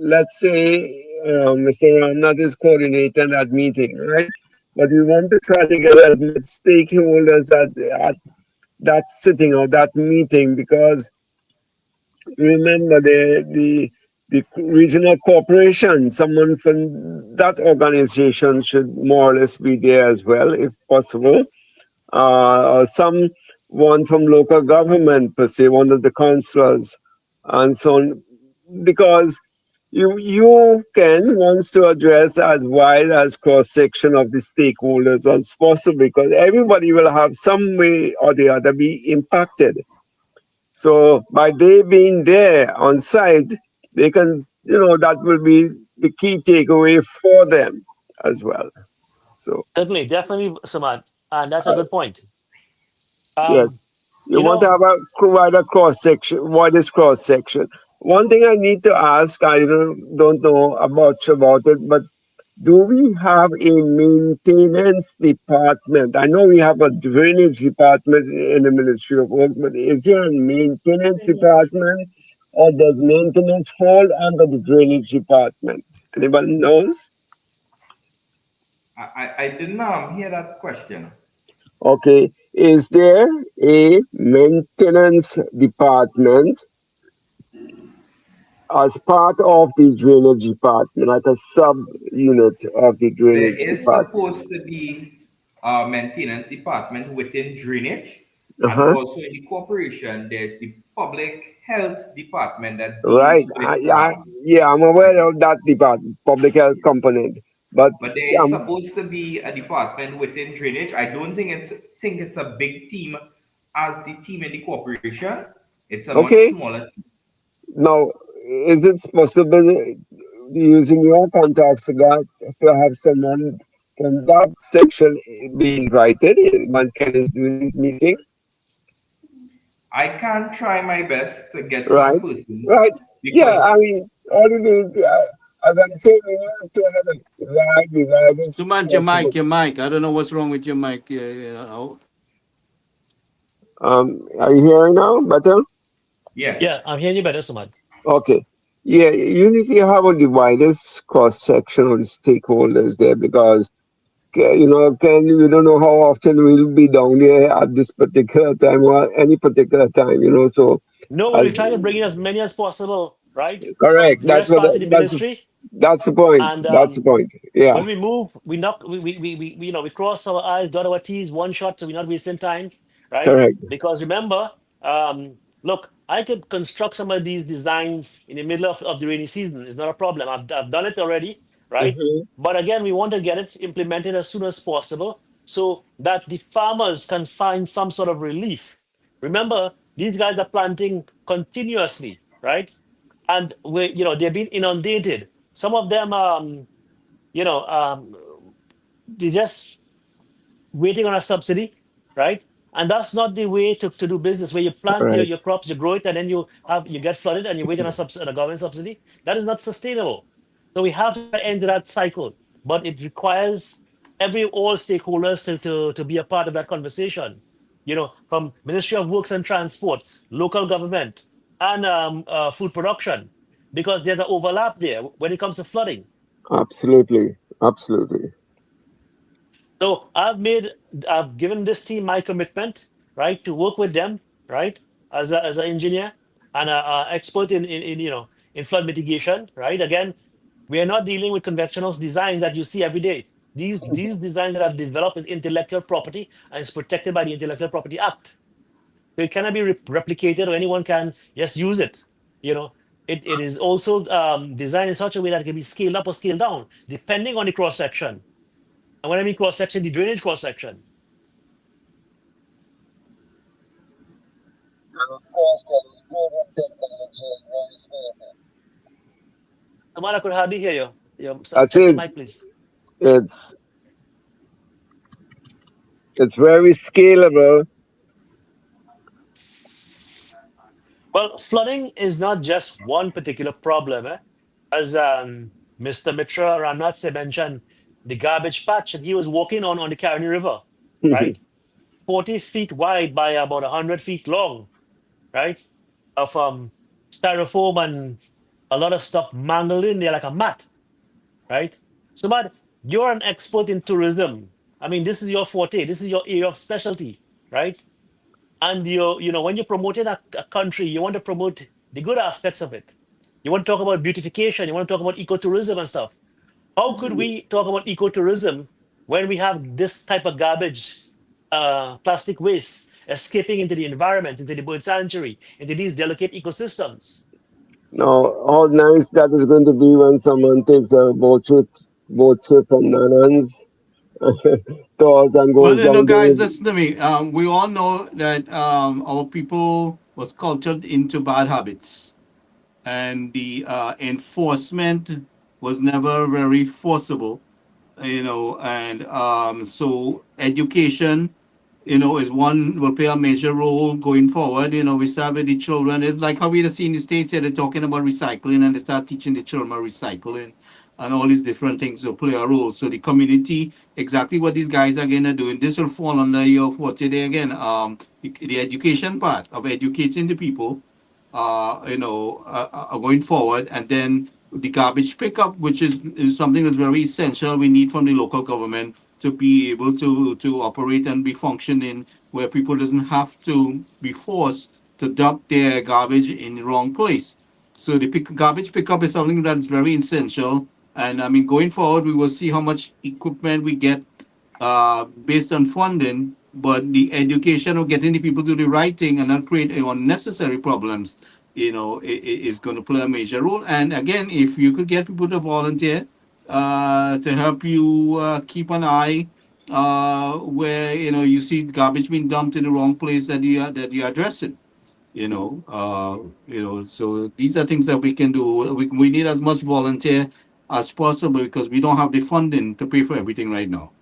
let's say Mr. Ramnath is coordinating that meeting, right? But we want to try to get as much stakeholders at that sitting or that meeting, because remember the regional corporation, someone from that organization should more or less be there as well, if possible. Or someone from local government, per se, one of the councillors, and so on, because you can wants to address as wide as cross section of the stakeholders as possible, because everybody will have some way or the other be impacted. So by they being there on site, they can, that will be the key takeaway for them as well. So Certainly, definitely, Sumad. And that's a uh, good point. yes, you You want to know, have a wider cross section, widest cross section. One thing I need to ask, I don't know about it, but do we have a maintenance department? I know we have a drainage department in the Ministry of Works, but is there a maintenance department, or does maintenance fall under the drainage department? Anybody knows? I didn't hear that question. Okay, is there a maintenance department as part of the drainage department, like a sub unit of the There drainage is department? supposed to be a maintenance department within drainage, and Uh-huh. also in the corporation, there's the public health department that deals Right. with Yeah, I'm aware of that department, public health component. But But there is um, supposed to be a department within drainage. I don't think it's a big team as the team in the corporation. It's a much okay. smaller team. Now, is it possible using your contacts to have someone from that section be invited when Ken is doing his meeting? I can try my best to get some Right, persons right. Yeah, because I mean, all it is, as I'm saying, we need to have it wide as Suman, possible. your mic. I don't know what's wrong with your mic. Are you hearing now better? yeah. Yeah, I'm hearing you better, Sumad. Okay. Yeah, you need to have the widest cross section of the stakeholders there because, Ken, we don't know how often we'll be down there at this particular time or any particular time, So, No, we'll as try to bring in as many as possible, right? From correct, various parts of the ministry. that's the point. And That's the point. Yeah, when we move, we knock, we cross our I's, dot our T's, one shot, so we're not wasting time, right? correct. Because remember, look, I could construct some of these designs in the middle of the rainy season. It's not a problem. I've done it already, right? Mhm. But again, we want to get it implemented as soon as possible so that the farmers can find some sort of relief. Remember, these guys are planting continuously, right? And they've been inundated. Some of them, you know, um, they're just waiting on a subsidy, right? And that's not the way to do business where you plant Right. your crops, you grow it, and then you get flooded and you wait on a government subsidy. That is not sustainable. So we have to end that cycle. But it requires all stakeholders to be a part of that conversation. From Ministry of Works and Transport, local government, and food production, because there's an overlap there when it comes to flooding. Absolutely. Absolutely. So I've given this team my commitment, right, to work with them, right, as an engineer and a expert in flood mitigation, right. Again, we are not dealing with conventional designs that you see every day. These designs that I've developed is intellectual property and is protected by the Intellectual Property Act. So it cannot be replicated or anyone can just use it. It is also designed in such a way that it can be scaled up or scaled down depending on the cross section. And when I mean cross section, the drainage cross section. And of course, there is proven technology and very scalable. Someone, I could hardly hear you. I Check your said mic, please. it's very scalable. Well, flooding is not just one particular problem. As Mr. Mitra Ramnath mentioned, the garbage patch that he was walking on the Caroni River, right? 40 feet wide by about 100 feet long, right? Of styrofoam and a lot of stuff mangled in there like a mat, right? So, but you're an expert in tourism. I mean, this is your forte. This is your area of specialty, right? And when you're promoting a country, you want to promote the good aspects of it. You want to talk about beautification. You want to talk about ecotourism and stuff. How could we talk about ecotourism when we have this type of garbage, plastic waste escaping into the environment, into the bird sanctuary, into these delicate ecosystems? Now, how nice that is going to be when someone takes a boat trip from Nanans tours and Well, goes down guys, there. listen to me. We all know that our people was cultured into bad habits, and the enforcement was never very forcible. And so education, is one will play a major role going forward. We start with the children. It's like how we see in the States here, they're talking about recycling and they start teaching the children about recycling and all these different things will play a role. So the community, exactly what these guys are gonna doing, this will fall under your forte there again. The education part of educating the people, going forward, and then the garbage pickup, which is something that's very essential. We need from the local government to be able to operate and be functioning where people doesn't have to be forced to dump their garbage in the wrong place. So the garbage pickup is something that's very essential. And I mean, going forward, we will see how much equipment we get based on funding, but the education of getting the people to do the right thing and not create unnecessary problems, is going to play a major role. And again, if you could get people to volunteer, to help you keep an eye where you see garbage being dumped in the wrong place that you address it. So these are things that we can do. We need as much volunteer as possible because we don't have the funding to pay for everything right now.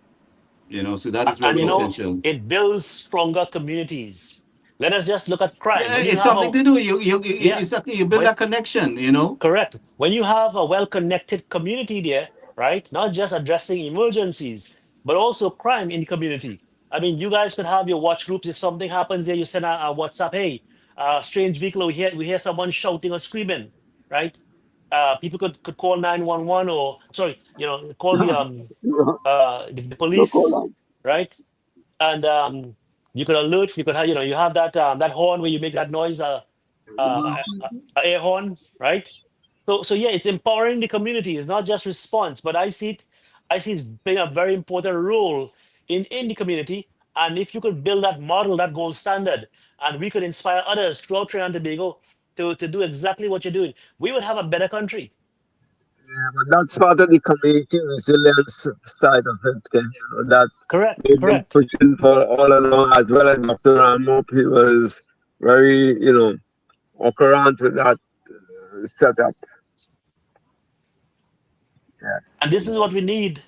So that is And very essential. it builds stronger communities. Let us just look at crime. Yeah, When you it's have something a to do. You yeah, it's like you build when a connection. correct. When you have a well-connected community there, right? Not just addressing emergencies, but also crime in the community. I mean, you guys could have your watch groups. If something happens there, you send a WhatsApp, hey, strange vehicle, we hear someone shouting or screaming, right? People could call 911 or sorry, call the Look, hold police, on. right? And you could alert, you could have, you have that horn where you make that noise, a air horn, right? So yeah, it's empowering the community. It's not just response, but I see it playing a very important role in the community. And if you could build that model, that gold standard, and we could inspire others throughout Trinidad and Tobago to do exactly what you're doing, we would have a better country. Yeah, but that's part of the community resilience side of it, that Correct, we've been correct. pushing for all along, as well as Dr. Ramop. He was very, occurrent with that setup. Yes. And this is what we need,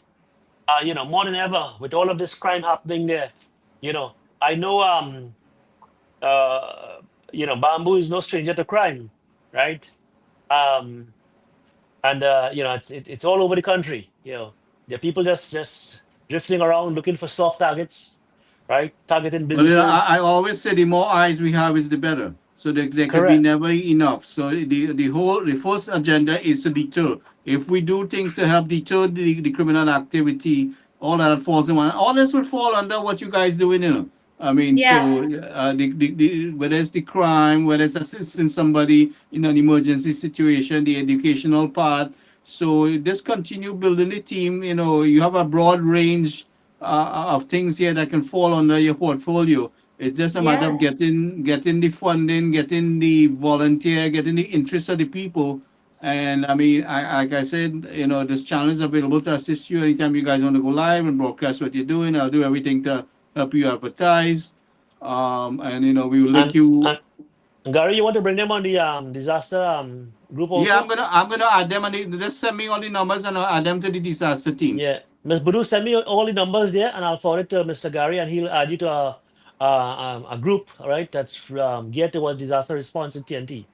more than ever with all of this crime happening there. I know, uh, Bamboo is no stranger to crime, right? Um, and it's all over the country. There are people just drifting around looking for soft targets, right? Targeting Well, I businesses. always say the more eyes we have is the better. So there can be Correct. never enough. So the first agenda is to deter. If we do things to help deter the criminal activity, all that falls in one. All this will fall under what you guys doing. I mean, Yeah. so whether it's the crime, whether it's assisting somebody in an emergency situation, the educational part. So just continue building the team. You have a broad range of things here that can fall under your portfolio. It's just a matter of Yes. getting the funding, getting the volunteer, getting the interest of the people. And I mean, like I said, this channel is available to assist you anytime you guys want to go live and broadcast what you're doing. I'll do everything to help you advertise. And we will link And you. and Gary, you want to bring them on the disaster group Yeah, also? I'm gonna add them, and just send me all the numbers, and I'll add them to the disaster team. Yeah, Ms. Budu, send me all the numbers there, and I'll forward it to Mr. Gary, and he'll add you to a group, all right? That's geared towards disaster response in TNT.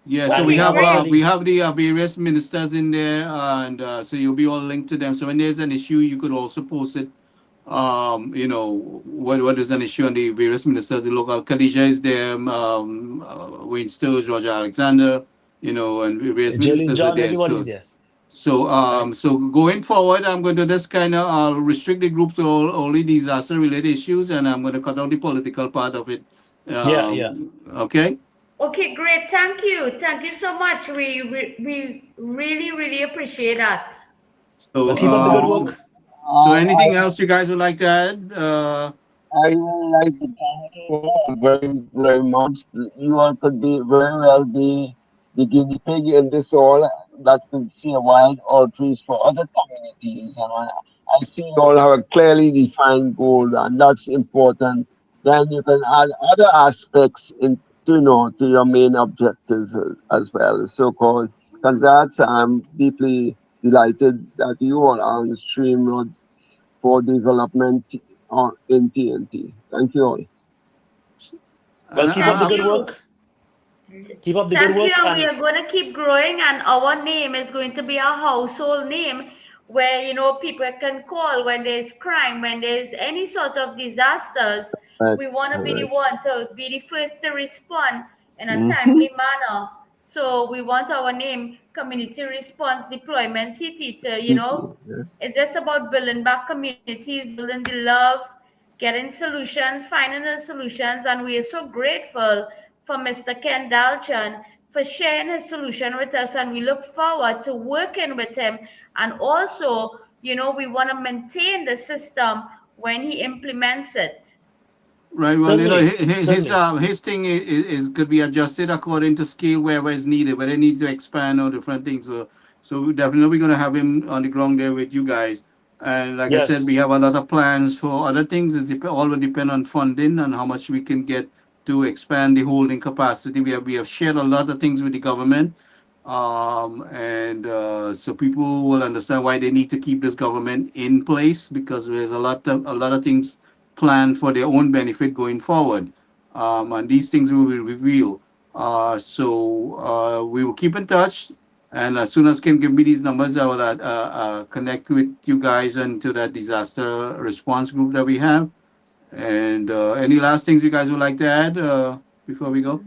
Yeah, so And we Okay, have great. we have the various ministers in there, and so you'll be all linked to them. So when there's an issue, you could also post it. What is an issue on the various ministers, the local Khadija is there, Wayne Sturge, Roger Alexander, and various Jillian ministers are John, there. everybody's there, right? So going forward, I'm going to just kind of restrict the group to only disaster related issues, and I'm going to cut out the political part of it. Yeah. Okay. Okay, great. Thank you. Thank you so much. We really, really appreciate that. So, Well, keep up the good so, work. so anything else you guys would like to add? I would like to thank you very, very much. You all could be very well be the guinea pig in this all that could see a wide outreach for other communities. And I see you all have a clearly defined goal, and that's important. Then you can add other aspects to your main objectives as well. So called congrats. I'm deeply delighted that you all are on stream road for development in TNT. Thank you all. Well, And keep up the Thank good you. work. Keep up the good Thank you. work, And we and are going to keep growing, and our name is going to be a household name where people can call when there's crime, when there's any sort of disasters. Right. We want to be the one to be the first to respond in a Mhm. timely manner. So we want our name, Community Response Deployment TT, to Yeah. it's just about building back communities, building the love, getting solutions, finding the solutions, and we are so grateful for Mr. Ken Dalchan for sharing his solution with us, and we look forward to working with him. And also, we want to maintain the system when he implements it. Right. Well, certainly, his thing is could be adjusted according to scale wherever is needed, whether it needs to expand or different things. So So we're definitely going to have him on the ground there with you guys. And like I said, we Yes. have a lot of plans for other things. All will depend on funding and how much we can get to expand the holding capacity. We have shared a lot of things with the government, and so people will understand why they need to keep this government in place, because there's a lot of things planned for their own benefit going forward, and these things we will reveal. So we will keep in touch, and as soon as Kim give me these numbers, I will connect with you guys and to that disaster response group that we have. And any last things you guys would like to add before we go?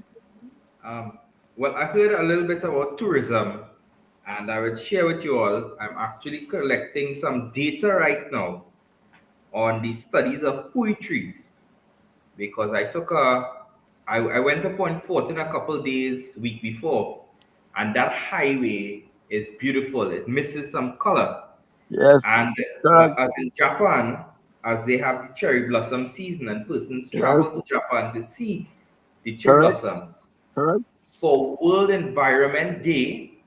Well, I heard a little bit about tourism, and I will share with you all. I'm actually collecting some data right now on the studies of pui trees, because I went to Point Fortin a couple days week before, and that highway is beautiful. It misses some color. Yes, And correct. as in Japan, as they have the cherry blossom season, and persons travel Yes, to Japan to see the cherry correct. blossoms. Correct. For World Environment Day,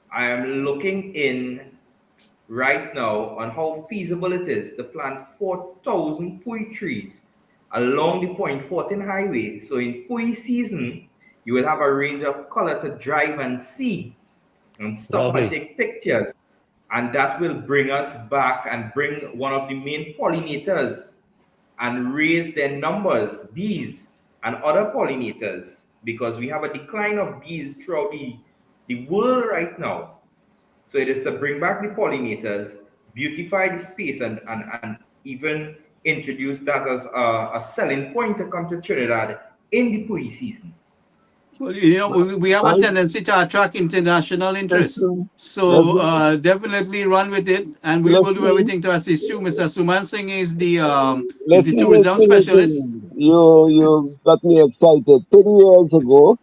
I am looking in right now on how feasible it is to plant 4,000 pui trees along the Point Fortin Highway. So in pui season, you will have a range of color to drive and see and stop and Lovely. take pictures. And that will bring us back and bring one of the main pollinators and raise their numbers, bees and other pollinators, because we have a decline of bees throughout the world right now. So it is to bring back the pollinators, beautify the space, and even introduce that as a selling point to come to Trinidad in the pui season. Well, we have a Right. tendency to attract international interest. Listen, So listen, definitely run with it, and we will do listen, everything to assist you. Mr. Suman Singh is the listen, tourism listen, specialist. listen. You got me excited. 30 years ago,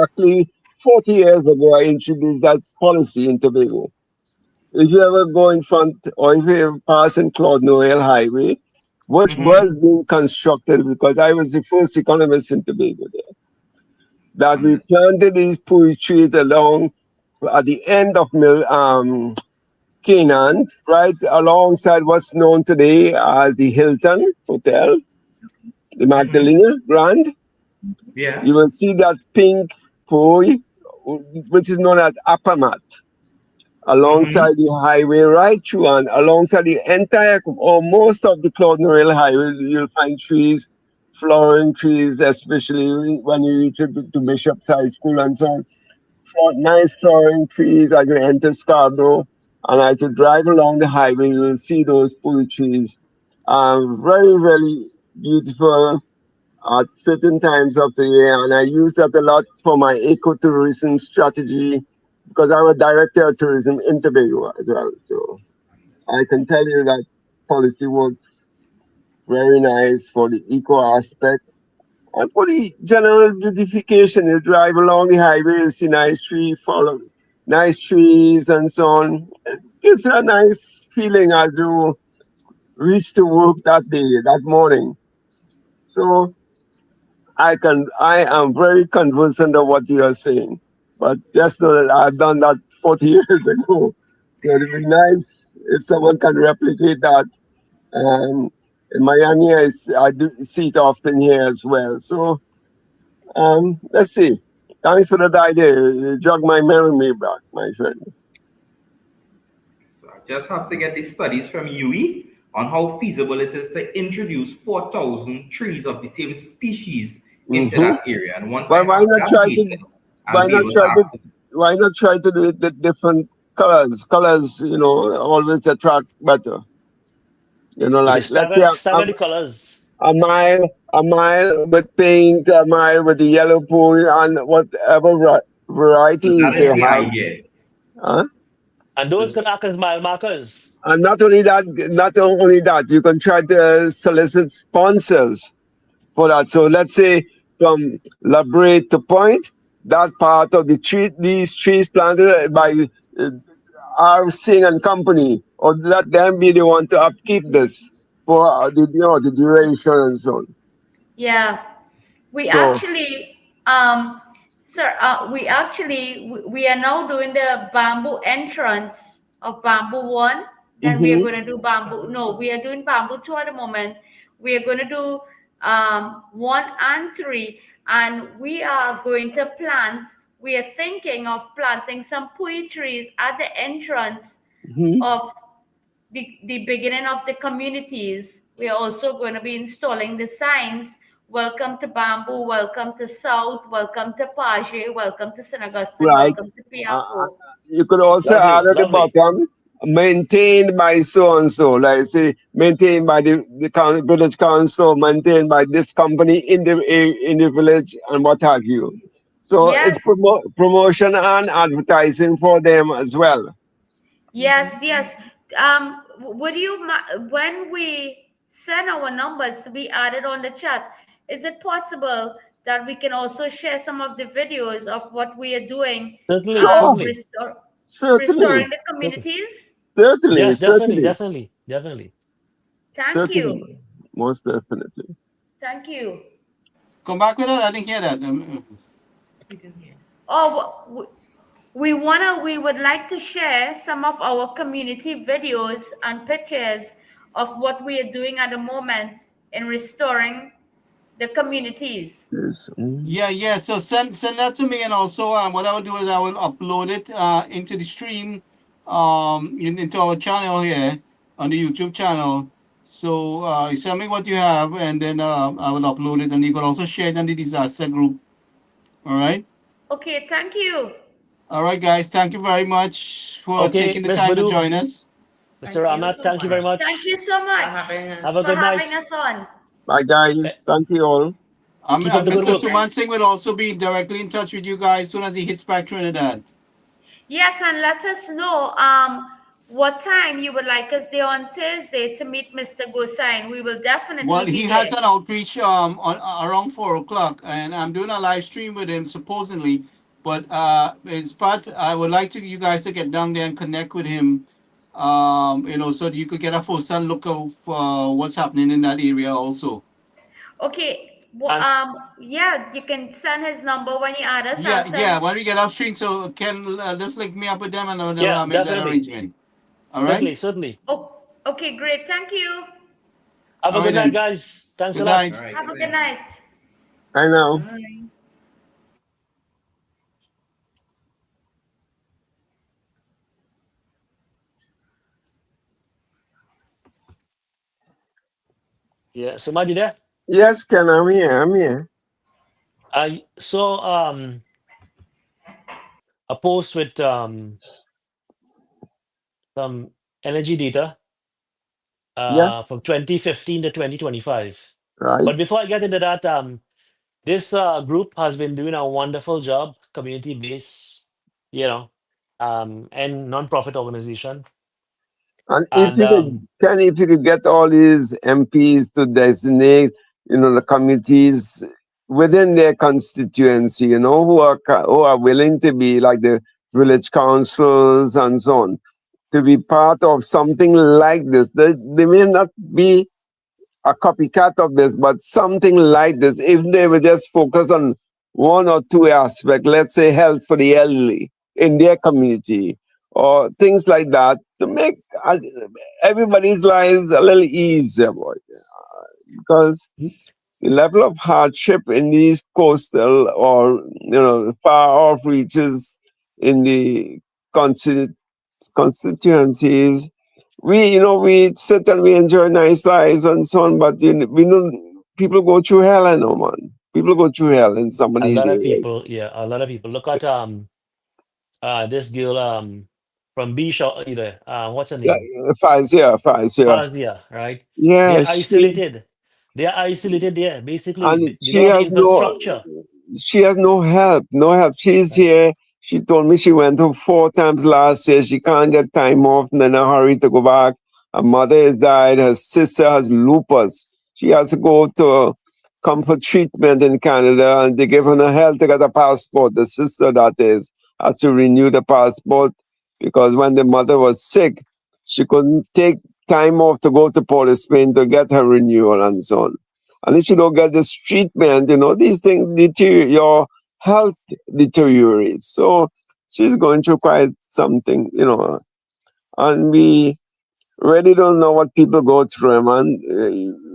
actually 40 years ago, I introduced that policy in Tobago. If you ever go in front or if you ever pass in Claude Noel Highway, which was being constructed, because I was the first economist in Tobago there, that we planted these pui trees along at the end of Canaan, right alongside what's known today as the Hilton Hotel, the Magdalena Grand. Yeah. You will see that pink pui, which is known as Apamat, alongside the highway right through, and alongside the entire or most of the Claude Noel Highway, you'll find trees, flowering trees, especially when you reach to Bishop's High School and so on. Nice flowering trees as you enter Scarborough, and as you drive along the highway, you will see those pui trees. Very, very beautiful at certain times of the year, and I use that a lot for my ecotourism strategy, because I'm a director of tourism in Tobago as well. So I can tell you that policy works very nice for the eco aspect. And for the general beautification, you drive along the highway, you see nice trees, follow nice trees and so on. It gives you a nice feeling as you reach to work that day, that morning. So I am very conversant of what you are saying. But just know that I've done that 40 years ago. So it'd be nice if someone can replicate that. In Miami, I do see it often here as well. So let's see. Thanks for that idea. You jog my memory back, my friend. So I just have to get the studies from UE on how feasible it is to introduce 4,000 trees of the same species into that area. And once I But why have not that try data, to I'll why be not able to try to act. why not try to do it the different colors? Colors, always attract better. Okay, Like let's say stagger the colors. a mile with pink, a mile with the yellow pool, and whatever So varieties that they is the have. idea. Huh? And those could act as mile markers. And not only that, you can try to solicit sponsors for that. So let's say from La Brea to Point, that part of these trees planted by R. Singh and Company, or let them be the one to upkeep this for the duration and so on. Yeah. We So actually Sir, we are now doing the bamboo entrance of bamboo 1. Then we are going to do bamboo. No, we are doing bamboo 2 at the moment. We are going to do 1 and 3, and we are going to plant. We are thinking of planting some pui trees at the entrance of the beginning of the communities. We are also going to be installing the signs. Welcome to Bamboo, welcome to South, welcome to Page, welcome to St. Augustine, Right. welcome to Piaco. You could also Lovely, add at the lovely. bottom, maintained by so and so, like say, maintained by the village council, maintained by this company in the village, and what have you. So Yes. it's promotion and advertising for them as well. Yes, yes. Would you, when we send our numbers to be added on the chat, is it possible that we can also share some of the videos of what we are doing? Certainly, Sure. certainly. Restoring the communities? Certainly, Yes, certainly, definitely. Thank certainly, you. most definitely. Thank you. Come back with that. I didn't hear that. Oh, we would like to share some of our community videos and pictures of what we are doing at the moment in restoring the communities. Yes. Yeah. So send that to me, and also what I will do is I will upload it into the stream, into our channel here on the YouTube channel. So you send me what you have, and then I will upload it, and you can also share it on the disaster group. All right. Okay, thank you. All right, guys. Thank you very much for Okay, taking the Miss time to Badu. join us. Mr. Ramat, thank you very much. Thank you so much Have a for good having night. us on. Bye, guys. Thank you all. Keep up the good Mr. work. Suman Singh will also be directly in touch with you guys as soon as he hits back Trinidad. Yes, and let us know what time you would like us there on Thursday to meet Mr. Gosain. We will definitely Well, be he there. has an outreach on around 4 o'clock, and I'm doing a live stream with him supposedly. But in spot, I would like you guys to get down there and connect with him. So that you could get a first-hand look of what's happening in that area also. Okay. Well, yeah, you can send his number when you add us. Yeah. When we get upstream, so Ken just link me up with them, and I'll Yeah, make that definitely. arrangement. All right. Certainly. Oh, okay, great. Thank you. Have a All good right, night, then. guys. Thanks a Good lot. night. Have a good night. I know. Yeah, somebody there? Yes, Ken, I'm here. I'm here. I saw a post with some energy data Yes. from 2015 to 2025. Right. But before I get into that, this group has been doing a wonderful job, community-based, and non-profit organization. And And if you could get all these MPs to designate, the committees within their constituency, who are willing to be like the village councils and so on, to be part of something like this. They may not be a copycat of this, but something like this. If they would just focus on one or two aspects, let's say health for the elderly in their community, or things like that, to make everybody's lives a little easier, boy. Because the level of hardship in these coastal or far off reaches in the constituencies, we sit and we enjoy nice lives and so on, but we know people go through hell. I know, man. People go through hell in some of a these lot of areas. people, a lot of people. Look at this girl from B Shop, what's her Yeah, name? Fazia. Fazia, right? Yeah, They're isolated. They are isolated there. Basically, and they she don't have the has infrastructure. she has no help. She's here. She told me she went home 4 times last year. She can't get time off and in a hurry to go back. Her mother has died. Her sister has lupus. She has to go to come for treatment in Canada, and they give her no help to get a passport. The sister, that is, has to renew the passport because when the mother was sick, she couldn't take time off to go to Port of Spain to get her renewal and so on. And if you don't get this treatment, these things deteriorate. Your health deteriorates. So she's going through quite something, and we really don't know what people go through, man.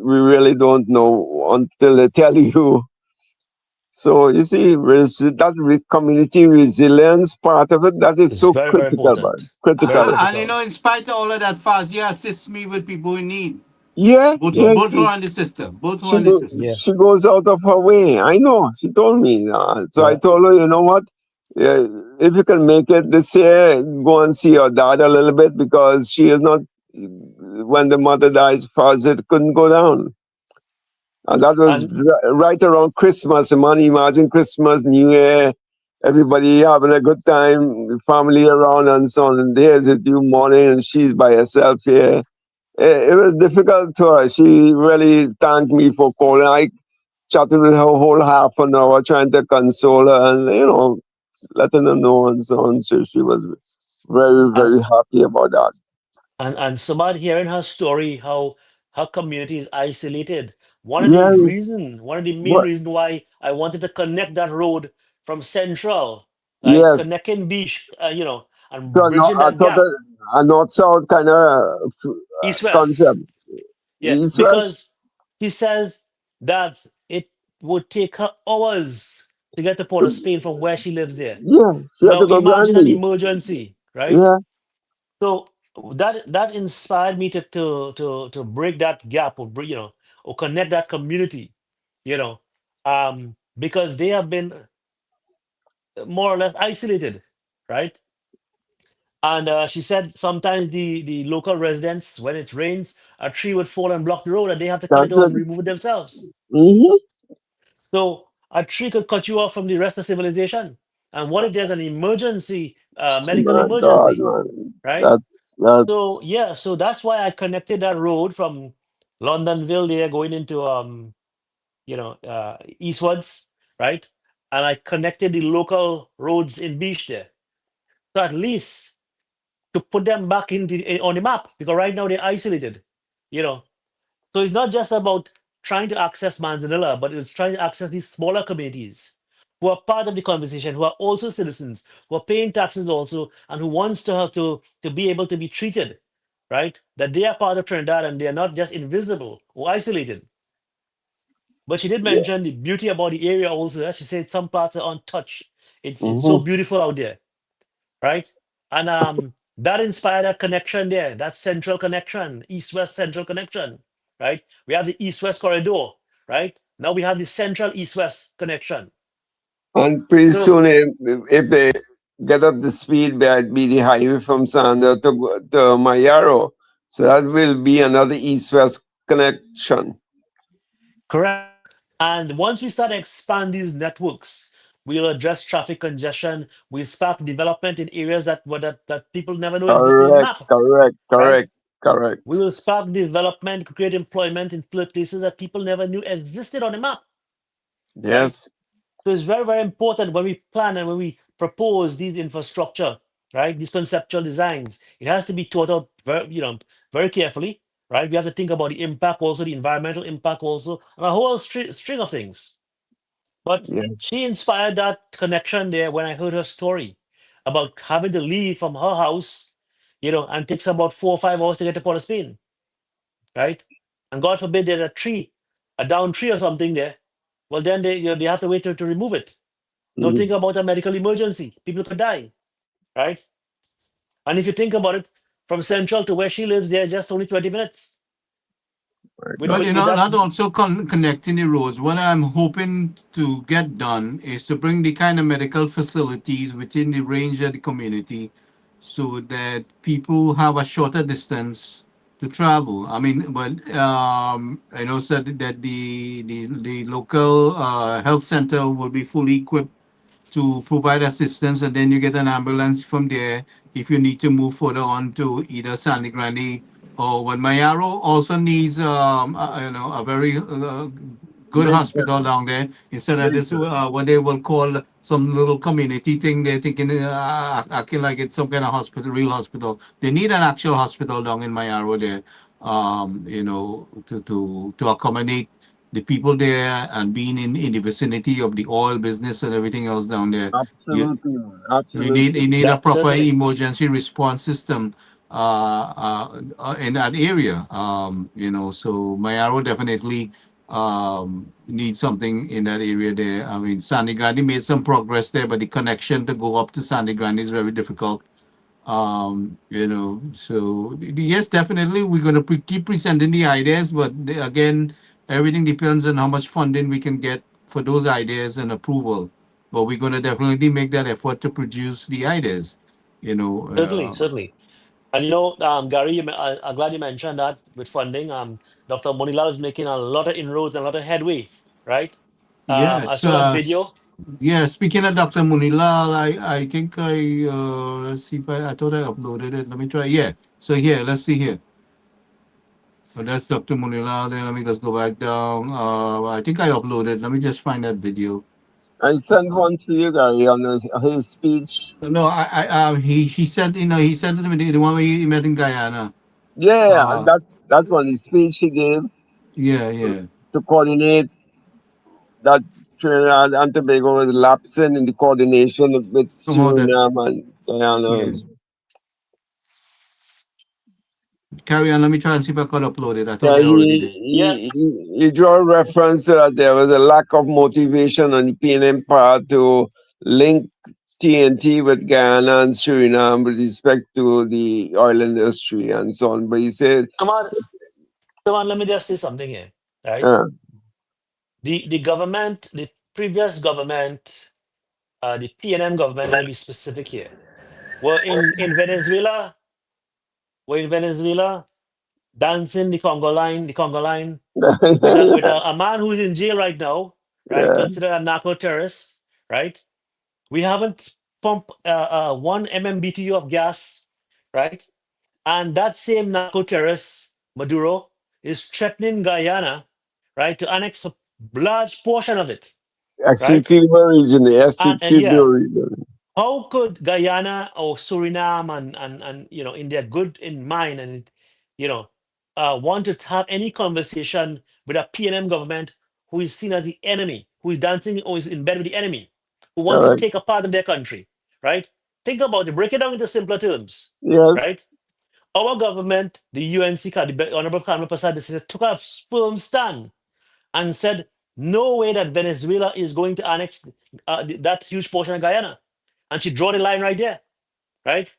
We really don't know until they tell you. So you see, community resilience part of it, that is It's so very, very critical, man. important. Very Critical. And critical. in spite of all of that, Fazia assists me with people in need. Yeah, yeah. Both who are in the system. Both who are She in the go, system. Yeah. she goes out of her way. I know. She told me. So I Yeah. told her, you know what? Yeah, if you can make it this year, go and see your dad a little bit, because she is not. When the mother died, it couldn't go down, and that was And right around Christmas. Man, imagine Christmas, New Year, everybody having a good time, family around, and so on. And there's it you morning, and she's by herself here. It was difficult to her. She really thanked me for calling. I chatted with her whole half an hour trying to console her and, letting her know and so on. So she was very, and very happy about that. and Samad, hearing her story, how her community is isolated. Yeah, One of the main but reasons why I wanted to connect that road from Central, right, yes. connecting Beach, and So bridging I that thought gap, that a north south kind of east west. concept. Yeah, East west. because he says that it would take her hours to get to Port of Spain from where she lives there. Yeah, she had Now to go imagine an Granby. emergency, right? Yeah, So that inspired me to break that gap, or connect that community, you know, because they have been more or less isolated, right? And she said sometimes the local residents, when it rains, a tree would fall and block the road, and they have to cut it that's down it. and remove it themselves. Mm-hmm. So a tree could cut you off from the rest of civilization. And what if there's an emergency, medical My God, emergency, man. right? That's So yeah, so that's why I connected that road from Londonville there going into eastwards, right? And I connected the local roads in Beach there. So at least to put them back on the map, because right now they're isolated, you know. So it's not just about trying to access Manzanilla, but it's trying to access these smaller communities who are part of the conversation, who are also citizens, who are paying taxes also, and who wants to have to be able to be treated, right? That they are part of Trinidad and they are not just invisible or isolated. But she did yeah. mention the beauty about the area also. She said some parts are untouched. It's so Mm-hmm. beautiful out there, right? And that inspired a connection there, that central connection, east-west central connection, right? We have the east-west corridor, right? Now we have the central east-west connection. And pretty So soon, if they get up the speed, that'd be the highway from Sanda to Mayaro. So that will be another east-west connection. correct. And once we start to expand these networks, we'll address traffic congestion, we'll spark development in areas that people never know existed in the Correct, map, correct, right? correct, We correct. will spark development, create employment in places that people never knew existed on the map, right? Yes. So it's very, very important when we plan and when we propose these infrastructure, right? These conceptual designs, it has to be thought out very carefully, right? We have to think about the impact, also the environmental impact, also, and a whole string of things. But Yes. she inspired that connection there when I heard her story about having to leave from her house, and takes about 4 or 5 hours to get to Port of Spain, right? And God forbid there's a down tree or something there. Well, then they have to wait to remove it. Now Mhm. think about a medical emergency. People could die, right? And if you think about it, from Central to where she lives, there's just only 20 minutes. My With, But God. with, with that, not also connecting the roads. What I'm hoping to get done is to bring the kind of medical facilities within the range of the community, so that people have a shorter distance to travel. I mean, but I know said that the local health center will be fully equipped to provide assistance, and then you get an ambulance from there if you need to move further on to either Sandy Grande or what Mayaro also needs, a very good Mention, hospital down there instead of this mention. what they will call some little community thing. They're thinking acting like it's some kind of hospital, real hospital. They need an actual hospital down in Mayaro there, to accommodate the people there and being in the vicinity of the oil business and everything else down there. You Absolutely, man. you Absolutely. need a That proper certainly. emergency response system in that area. So Mayaro definitely needs something in that area there. I mean, Sangre Grande made some progress there, but the connection to go up to Sangre Grande is very difficult. So yes, definitely we're going to keep presenting the ideas, but again, everything depends on how much funding we can get for those ideas and approval. But we're going to definitely make that effort to produce the ideas. You know, Certainly, certainly. And Gary, I'm glad you mentioned that with funding. Dr. Monilal is making a lot of inroads and a lot of headway, right? I yes. saw that video. Yeah. Speaking of Dr. Munilal, I think let's see if I thought I uploaded it. Let me try. Yeah. So here, let's see here. So that's Dr. Munilal. Then let me just go back down. I think I uploaded. Let me just find that video. I sent one to you, Gary, on his speech. No, he said, he said to me the one where he met in Guyana. Yeah, Uh, that one, his speech he gave yeah, yeah. to coordinate that Trinidad and Tobago was lapsing in the coordination with Somehow that, Suriname and Guyana. yeah. Carry on. Let me try and see if I could upload it. I thought Yeah, I already did. Yeah, he drew a reference to that there was a lack of motivation on the PNM part to link TNT with Guyana and Suriname with respect to the oil industry and so on. But he said, come on, let me just say something here, right? uh, The government, the previous government, the PNM government, let me be specific here, were in Venezuela, dancing the Congo line, with a man who's in jail right now, right? yeah, Considered a narco terrorist, right? We haven't pumped 1 MMBTU of gas, right? And that same narco terrorist, Maduro, is threatening Guyana, right, to annex a large portion of it, right? Essequibo region, the And yeah, Essequibo region. how could Guyana or Suriname and in their good in mind and you know want to have any conversation with a PNM government who is seen as the enemy, who is dancing or is in bed with the enemy, who wants to Correct. take a part of their country, right? Think about it, break it down into simpler terms, Yes, right? Our government, the UNC, the Honorable Kamala Prasad, took a firm stand and said, no way that Venezuela is going to annex that huge portion of Guyana. And she drew the line right there, right?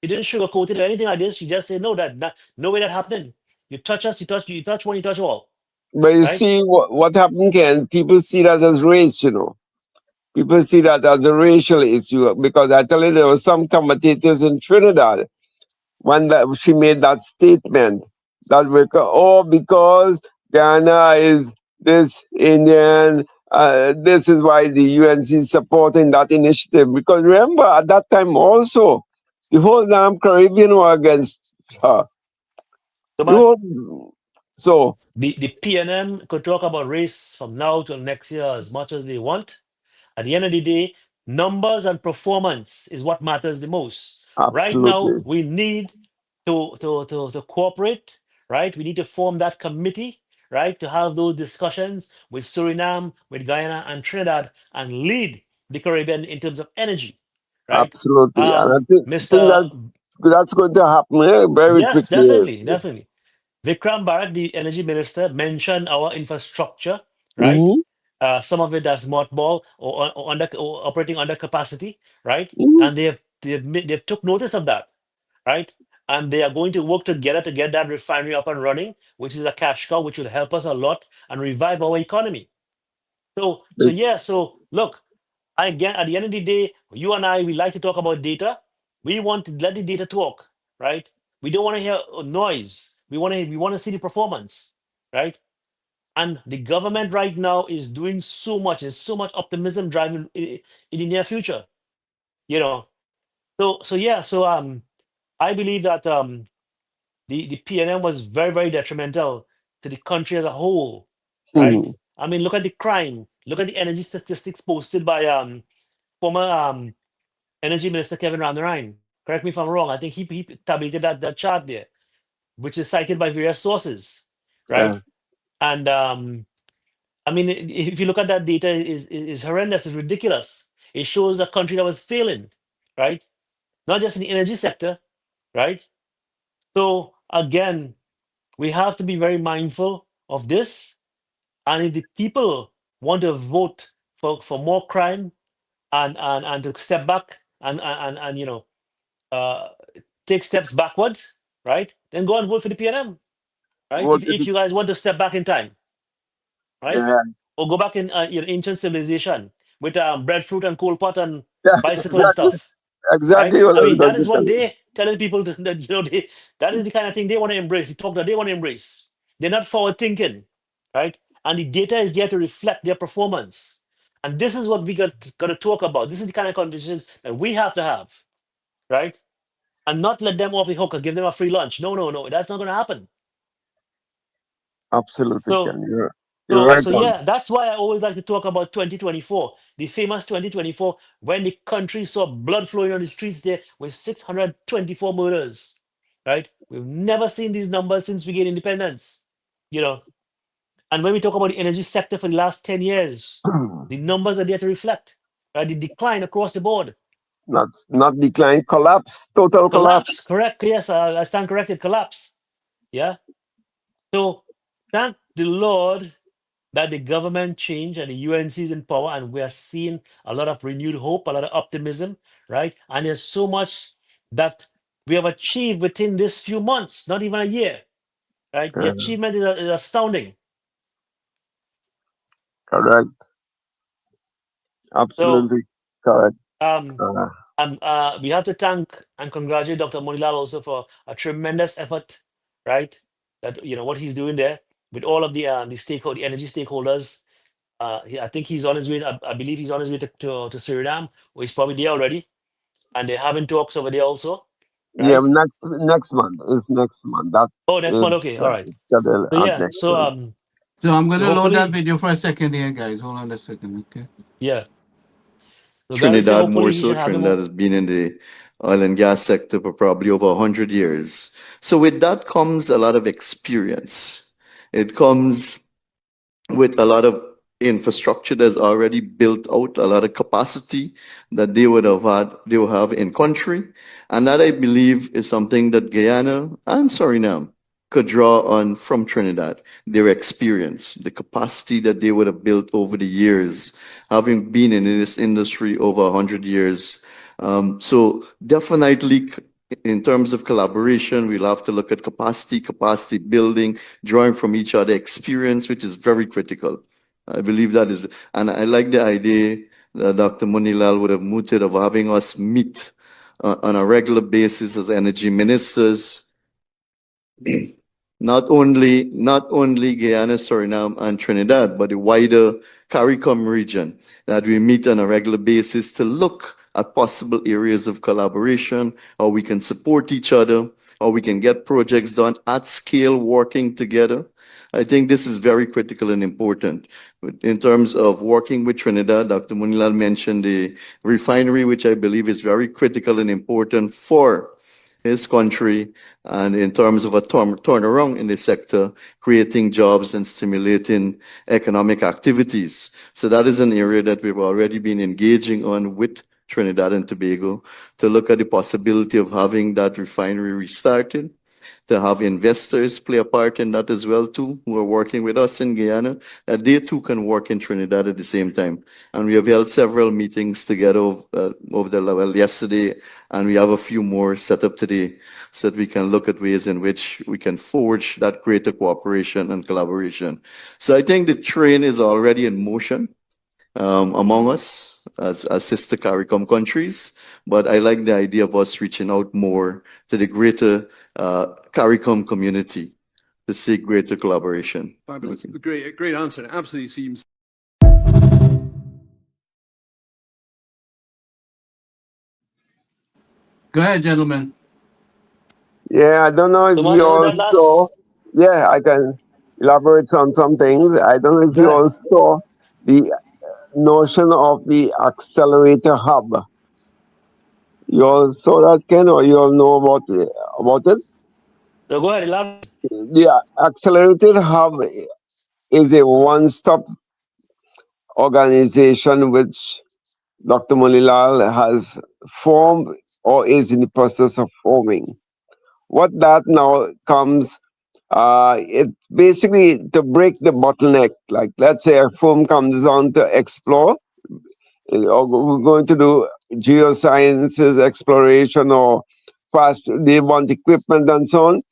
She didn't sugarcoat it or anything like this. She just said, no, that no way that happened. You touch us, you touch one, you touch all, but you right? see what happened, Ken? People see that as race. People see that as a racial issue because I tell you, there were some commentators in Trinidad when she made that statement that because Ghana is this Indian, this is why the UNC is supporting that initiative. Because remember, at that time also, the whole damn Caribbean were against her. So, The man, whole, so, the PNM could talk about race from now till next year as much as they want. At the end of the day, numbers and performance is what matters the most. Right now, absolutely. we need to cooperate, right? We need to form that committee, right? To have those discussions with Suriname, with Guyana and Trinidad and lead the Caribbean in terms of energy, right? Absolutely. And I think Mr. that's going to happen very Yes, quickly. definitely, definitely. Vikram Bharat, the energy minister, mentioned our infrastructure, right? Hmm. Some of it as mothball or operating under capacity, right? Hmm. And they've took notice of that, right? And they are going to work together to get that refinery up and running, which is a cash cow, which will help us a lot and revive our economy. So yeah. So look, again, at the end of the day, you and I, we like to talk about data. We want to let the data talk, right? We don't want to hear noise. We want to see the performance, right? And the government right now is doing so much. There's so much optimism driving in the near future. You know. So yeah. So I believe that the PNM was very very detrimental to the country as a whole, right? Hmm. I mean, look at the crime. Look at the energy statistics posted by former Energy Minister Kevin Ramnarine. Correct me if I'm wrong. I think he tabulated that chart there, which is cited by various sources, Yeah. right? And I mean, if you look at that data, is horrendous. It's ridiculous. It shows a country that was failing, right? Not just in the energy sector, right? So again, we have to be very mindful of this. And if the people want to vote for more crime and to step back and uh, take steps backward, right? Then go and vote for the PNM, right? What If you guys want to step back in time, right? yeah, Or go back in ancient civilization with breadfruit and coal pot and bicycle and exactly, stuff, right? exactly what I I was mean, going that to is what tell you. they telling people that that is the kind of thing they want to embrace. The talk that they want to embrace. They're not forward thinking, right? And the data is there to reflect their performance. And this is what we got to talk about. This is the kind of conversations that we have to have, right? And not let them off the hook or give them a free lunch. No, no, no, that's not going to happen. Absolutely, So Ken. You're right So on. yeah, that's why I always like to talk about 2024, the famous 2024, when the country saw blood flowing on the streets there with 624 murders, right? We've never seen these numbers since we gained independence, you know. And when we talk about the energy sector for the last 10 years, the numbers are there to reflect, right? The decline across the board. Not decline, collapse, total Collapse, collapse. correct? Yes, I stand corrected, collapse. Yeah. So thank the Lord that the government changed and the UNC is in power, and we are seeing a lot of renewed hope, a lot of optimism, right? And there's so much that we have achieved within this few months, not even a year, right? The Uh, achievement is astounding. correct. So Absolutely correct. um, Uh, we have to thank and congratulate Dr. Monilal also for a tremendous effort, right? That what he's doing there with all of the energy stakeholders. I think he's on his way. I believe he's on his way to Suriname, or he's probably there already, and they're having talks over there also, yeah, right? next month. It's next month. That Oh, next month. is Okay, all right. scheduled So at yeah, next so month. So I'm gonna load that hopefully, video for a second here, guys. Hold on a second, okay? yeah. So guys, say Trinidad hopefully more he so. should have them Trinidad all. has been in the oil and gas sector for probably over 100 years. So with that comes a lot of experience. It comes with a lot of infrastructure that's already built out, a lot of capacity that they will have in country. And that I believe is something that Guyana and Suriname could draw on from Trinidad, their experience, the capacity that they would have built over the years, having been in this industry over 100 years. So definitely in terms of collaboration, we'll have to look at capacity building, drawing from each other experience, which is very critical. I believe that is, and I like the idea that Dr. Monilal would have mooted of having us meet on a regular basis as energy ministers, not only Guyana, Suriname, and Trinidad, but the wider CARICOM region, that we meet on a regular basis to look at possible areas of collaboration, how we can support each other, how we can get projects done at scale, working together. I think this is very critical and important. In terms of working with Trinidad, Dr. Monilal mentioned the refinery, which I believe is very critical and important for his country, and in terms of a turnaround in the sector, creating jobs and stimulating economic activities. So that is an area that we've already been engaging on with Trinidad and Tobago to look at the possibility of having that refinery restarted, to have investors play a part in that as well too, who are working with us in Guyana, that they too can work in Trinidad at the same time. And we have held several meetings together over the level yesterday, and we have a few more set up today so that we can look at ways in which we can forge that greater cooperation and collaboration. So I think the train is already in motion among us as sister CARICOM countries, but I like the idea of us reaching out more to the greater CARICOM community to seek greater collaboration. Fabulous. Great answer. It absolutely seems. Go ahead, gentlemen. Yeah, I don't know if So you on all that saw. last, Yeah, I can elaborate on some things. I don't know if go you ahead. all saw the notion of the accelerator hub. You all saw that, Ken, or you all know about it? So go ahead, elaborate. The accelerated hub is a one-stop organization which Dr. Mulilal has formed or is in the process of forming. What that now comes, it basically to break the bottleneck. Like, let's say a firm comes on to explore, or we're going to do geosciences exploration, or fast, they want equipment and so on.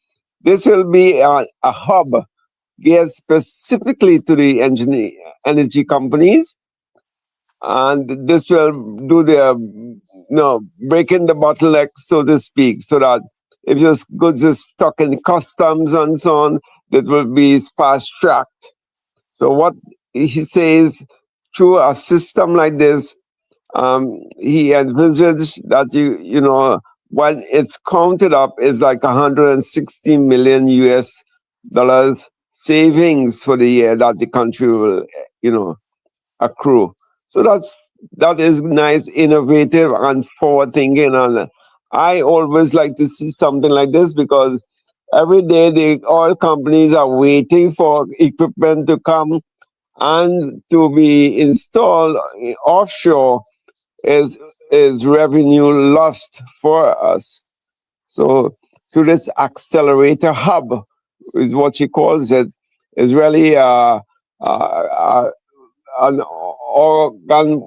This will be a hub geared specifically to the energy companies, and this will do breaking the bottleneck, so to speak, so that if your goods is stuck in customs and so on, that will be fast tracked. So what he says, through a system like this, he envisaged that when it's counted up, is like 160 million US dollars savings for the year that the country will, accrue. So that is nice, innovative, and forward thinking. And I always like to see something like this, because every day the oil companies are waiting for equipment to come and to be installed offshore is revenue lost for us. So through this accelerator hub, is what she calls it, is really an organ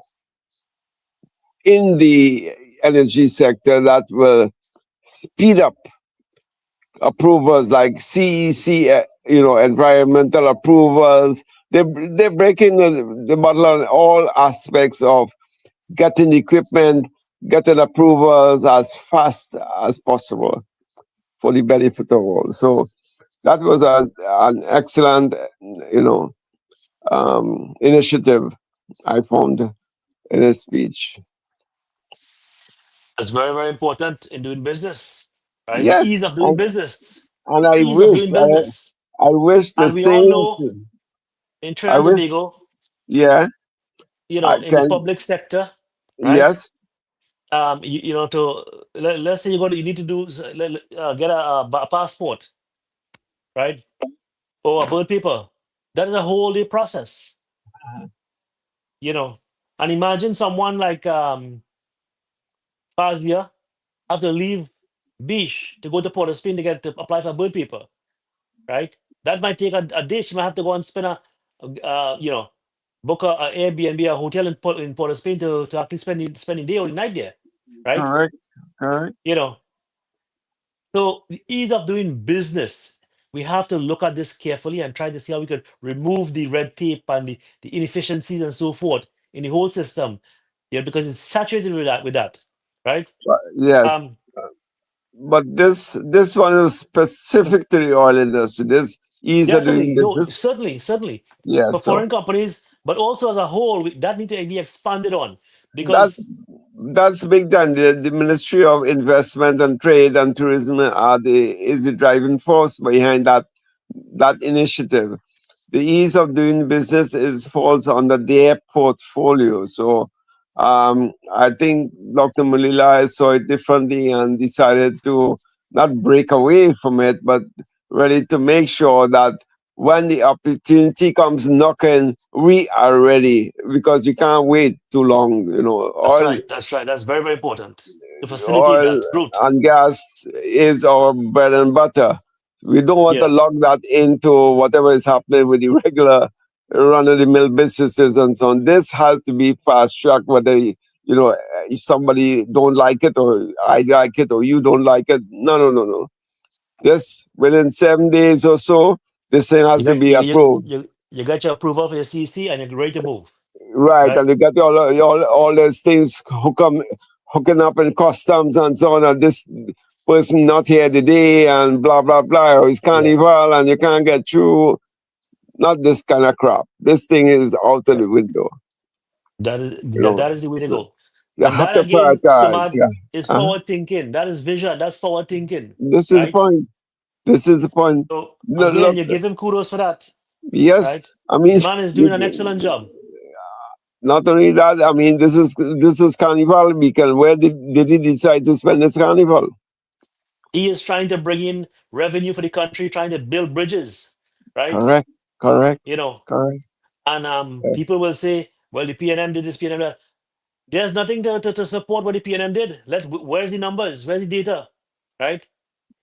in the energy sector that will speed up approvals like CEC, environmental approvals. They're breaking the model on all aspects of getting equipment, getting approvals as fast as possible for the benefit of all. So that was an excellent, initiative I found in his speech. That's very, very important in doing business, right? The Yes, ease of doing business. and I Ease of doing business. I wish the And we all same know thing. in I Trinidad and wish, Tobago, yeah, in I the can, public sector, right? yes, Let's say you need to do get a passport, right? Or a birth paper. That is a whole day process, And imagine someone like Fazia have to leave Beach to go to Port of Spain to apply for a birth paper, right? That might take a day. She might have to go and spend book a Airbnb, a hotel in Port of Spain to actually spend the day or the night there, right? correct. So the ease of doing business, we have to look at this carefully and try to see how we could remove the red tape and the inefficiencies and so forth in the whole system, because it's saturated with that, right? Yes, Um, but this one is specific to the oil industry. This ease of doing Definitely, no, business. certainly Yeah, for so foreign companies, but also as a whole, that need to be expanded on that's because that's big time. The Ministry of Investment and Trade and Tourism is the driving force behind that initiative. The ease of doing business falls under their portfolio. So I think Dr. Mulila saw it differently and decided to not break away from it, but really to make sure that when the opportunity comes knocking, we are ready, because you can't wait too long. that's right. That's very, very important to facilitate Oil that growth. and gas is our bread and butter. We don't want to Yes. lock that into whatever is happening with the regular run-of-the-mill businesses and so on. This has to be fast-tracked, whether if somebody don't like it, or I like it, or you don't like it. No. This, within 7 days or so, this thing has to be approved. You got your approval for your CC and you're ready to move. Right, Right. and you got all those things hooking up in customs and so on, and this person not here today and blah blah blah, or it's carnival and you can't get through. Not this kind of crap. This thing is out of the window. That is know, that is the way to so go. You And have that to again, prioritize. Sumad, Yeah. is Uh-huh. forward thinking. That is vision. That's forward thinking. This is the Right. point. This is the point. So No, again, look, you give him kudos for that. yes, Right. I mean, The man is doing an excellent job. not only that, I mean, this was Carnival weekend. Where did he decide to spend this Carnival? He is trying to bring in revenue for the country, trying to build bridges. Right. Correct. You know, Correct. and people will say, Well, the PNM did this, PNM that. There's nothing to support what the PNM did. Where's the numbers? Where's the data? Right?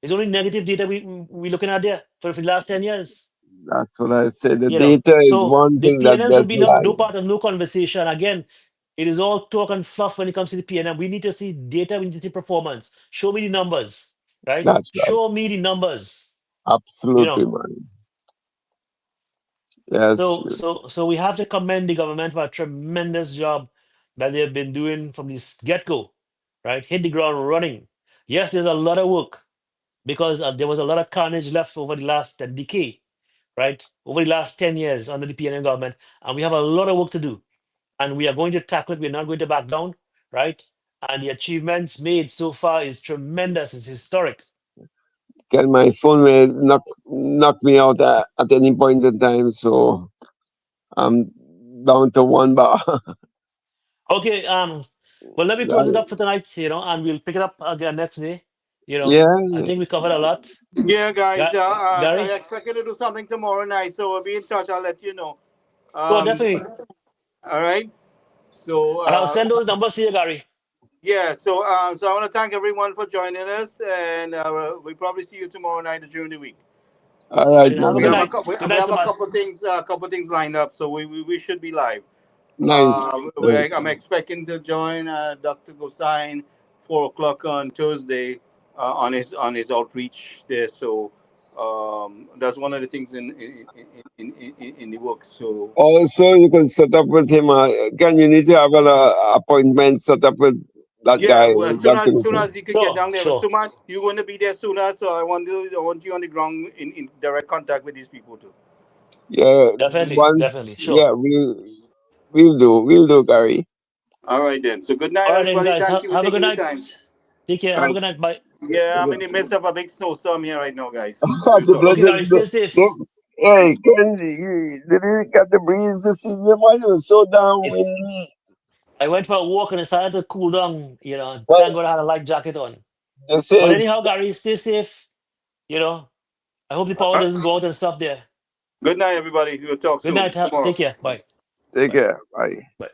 It's only negative data we looking at there for the last 10 years. That's what I said. The You know, data is so one the thing that PNMs will gets be no lied. part of no conversation. Again, it is all talk and fluff when it comes to the PNM. We need to see data, we need to see performance. Show me the numbers, right? That's right. Show me the numbers. Absolutely, know. man. Yes. So we have to commend the government for a tremendous job that they've been doing from this get-go, right? Hit the ground running. Yes, there's a lot of work because there was a lot of carnage left over the last decade, right? Over the last 10 years under the PNM government, and we have a lot of work to do. And we are going to tackle it. We're not going to back down, right? And the achievements made so far is tremendous. It's historic. Can my phone may knock me out at any point in time, so I'm down to one bar. Okay. Well, let me close it up for tonight, and we'll pick it up again next day. Yeah. I think we covered a lot. Yeah, guys. Gary? I expect you to do something tomorrow night, so we'll be in touch. I'll let you know. Sure, definitely. All right. So. And I'll send those numbers to you, Gary. Yeah. So I want to thank everyone for joining us, and we'll probably see you tomorrow night during the week. All right, Have a We good have, night. a, we, Good we night, have a Samad. couple things lined up, so we should be live. Nice. I'm expecting to join Dr. Gosain 4 o'clock on Thursday on his outreach there. So that's one of the things in the works. So Also, you can set up with him. Can you need to have an appointment set up with that guy? well, as soon as he could get down there. Sure. Suman, you're going to be there sooner, so I want you on the ground in direct contact with these people too. Yeah. Definitely. Sure. Yeah, we'll do, Gary. All right then. So good night, All right, then, everybody. guys. Thank you for Have a taking good the night. time. Take care. All Have a right. good night. Bye. Yeah, I'm in the midst of a big snowstorm here right now, guys. Okay, Gary. Stay safe. Hey, did you get the breeze this evening? It was so damn windy. I went for a walk and decided to cool down. Well, Thank God I had a light jacket on. you say But it's anyhow, Gary, stay safe. I hope the power doesn't go out and stuff there. Good night, everybody. We'll talk Good soon. night. Tomorrow. Take care. Bye. take Bye. care. Bye. Bye.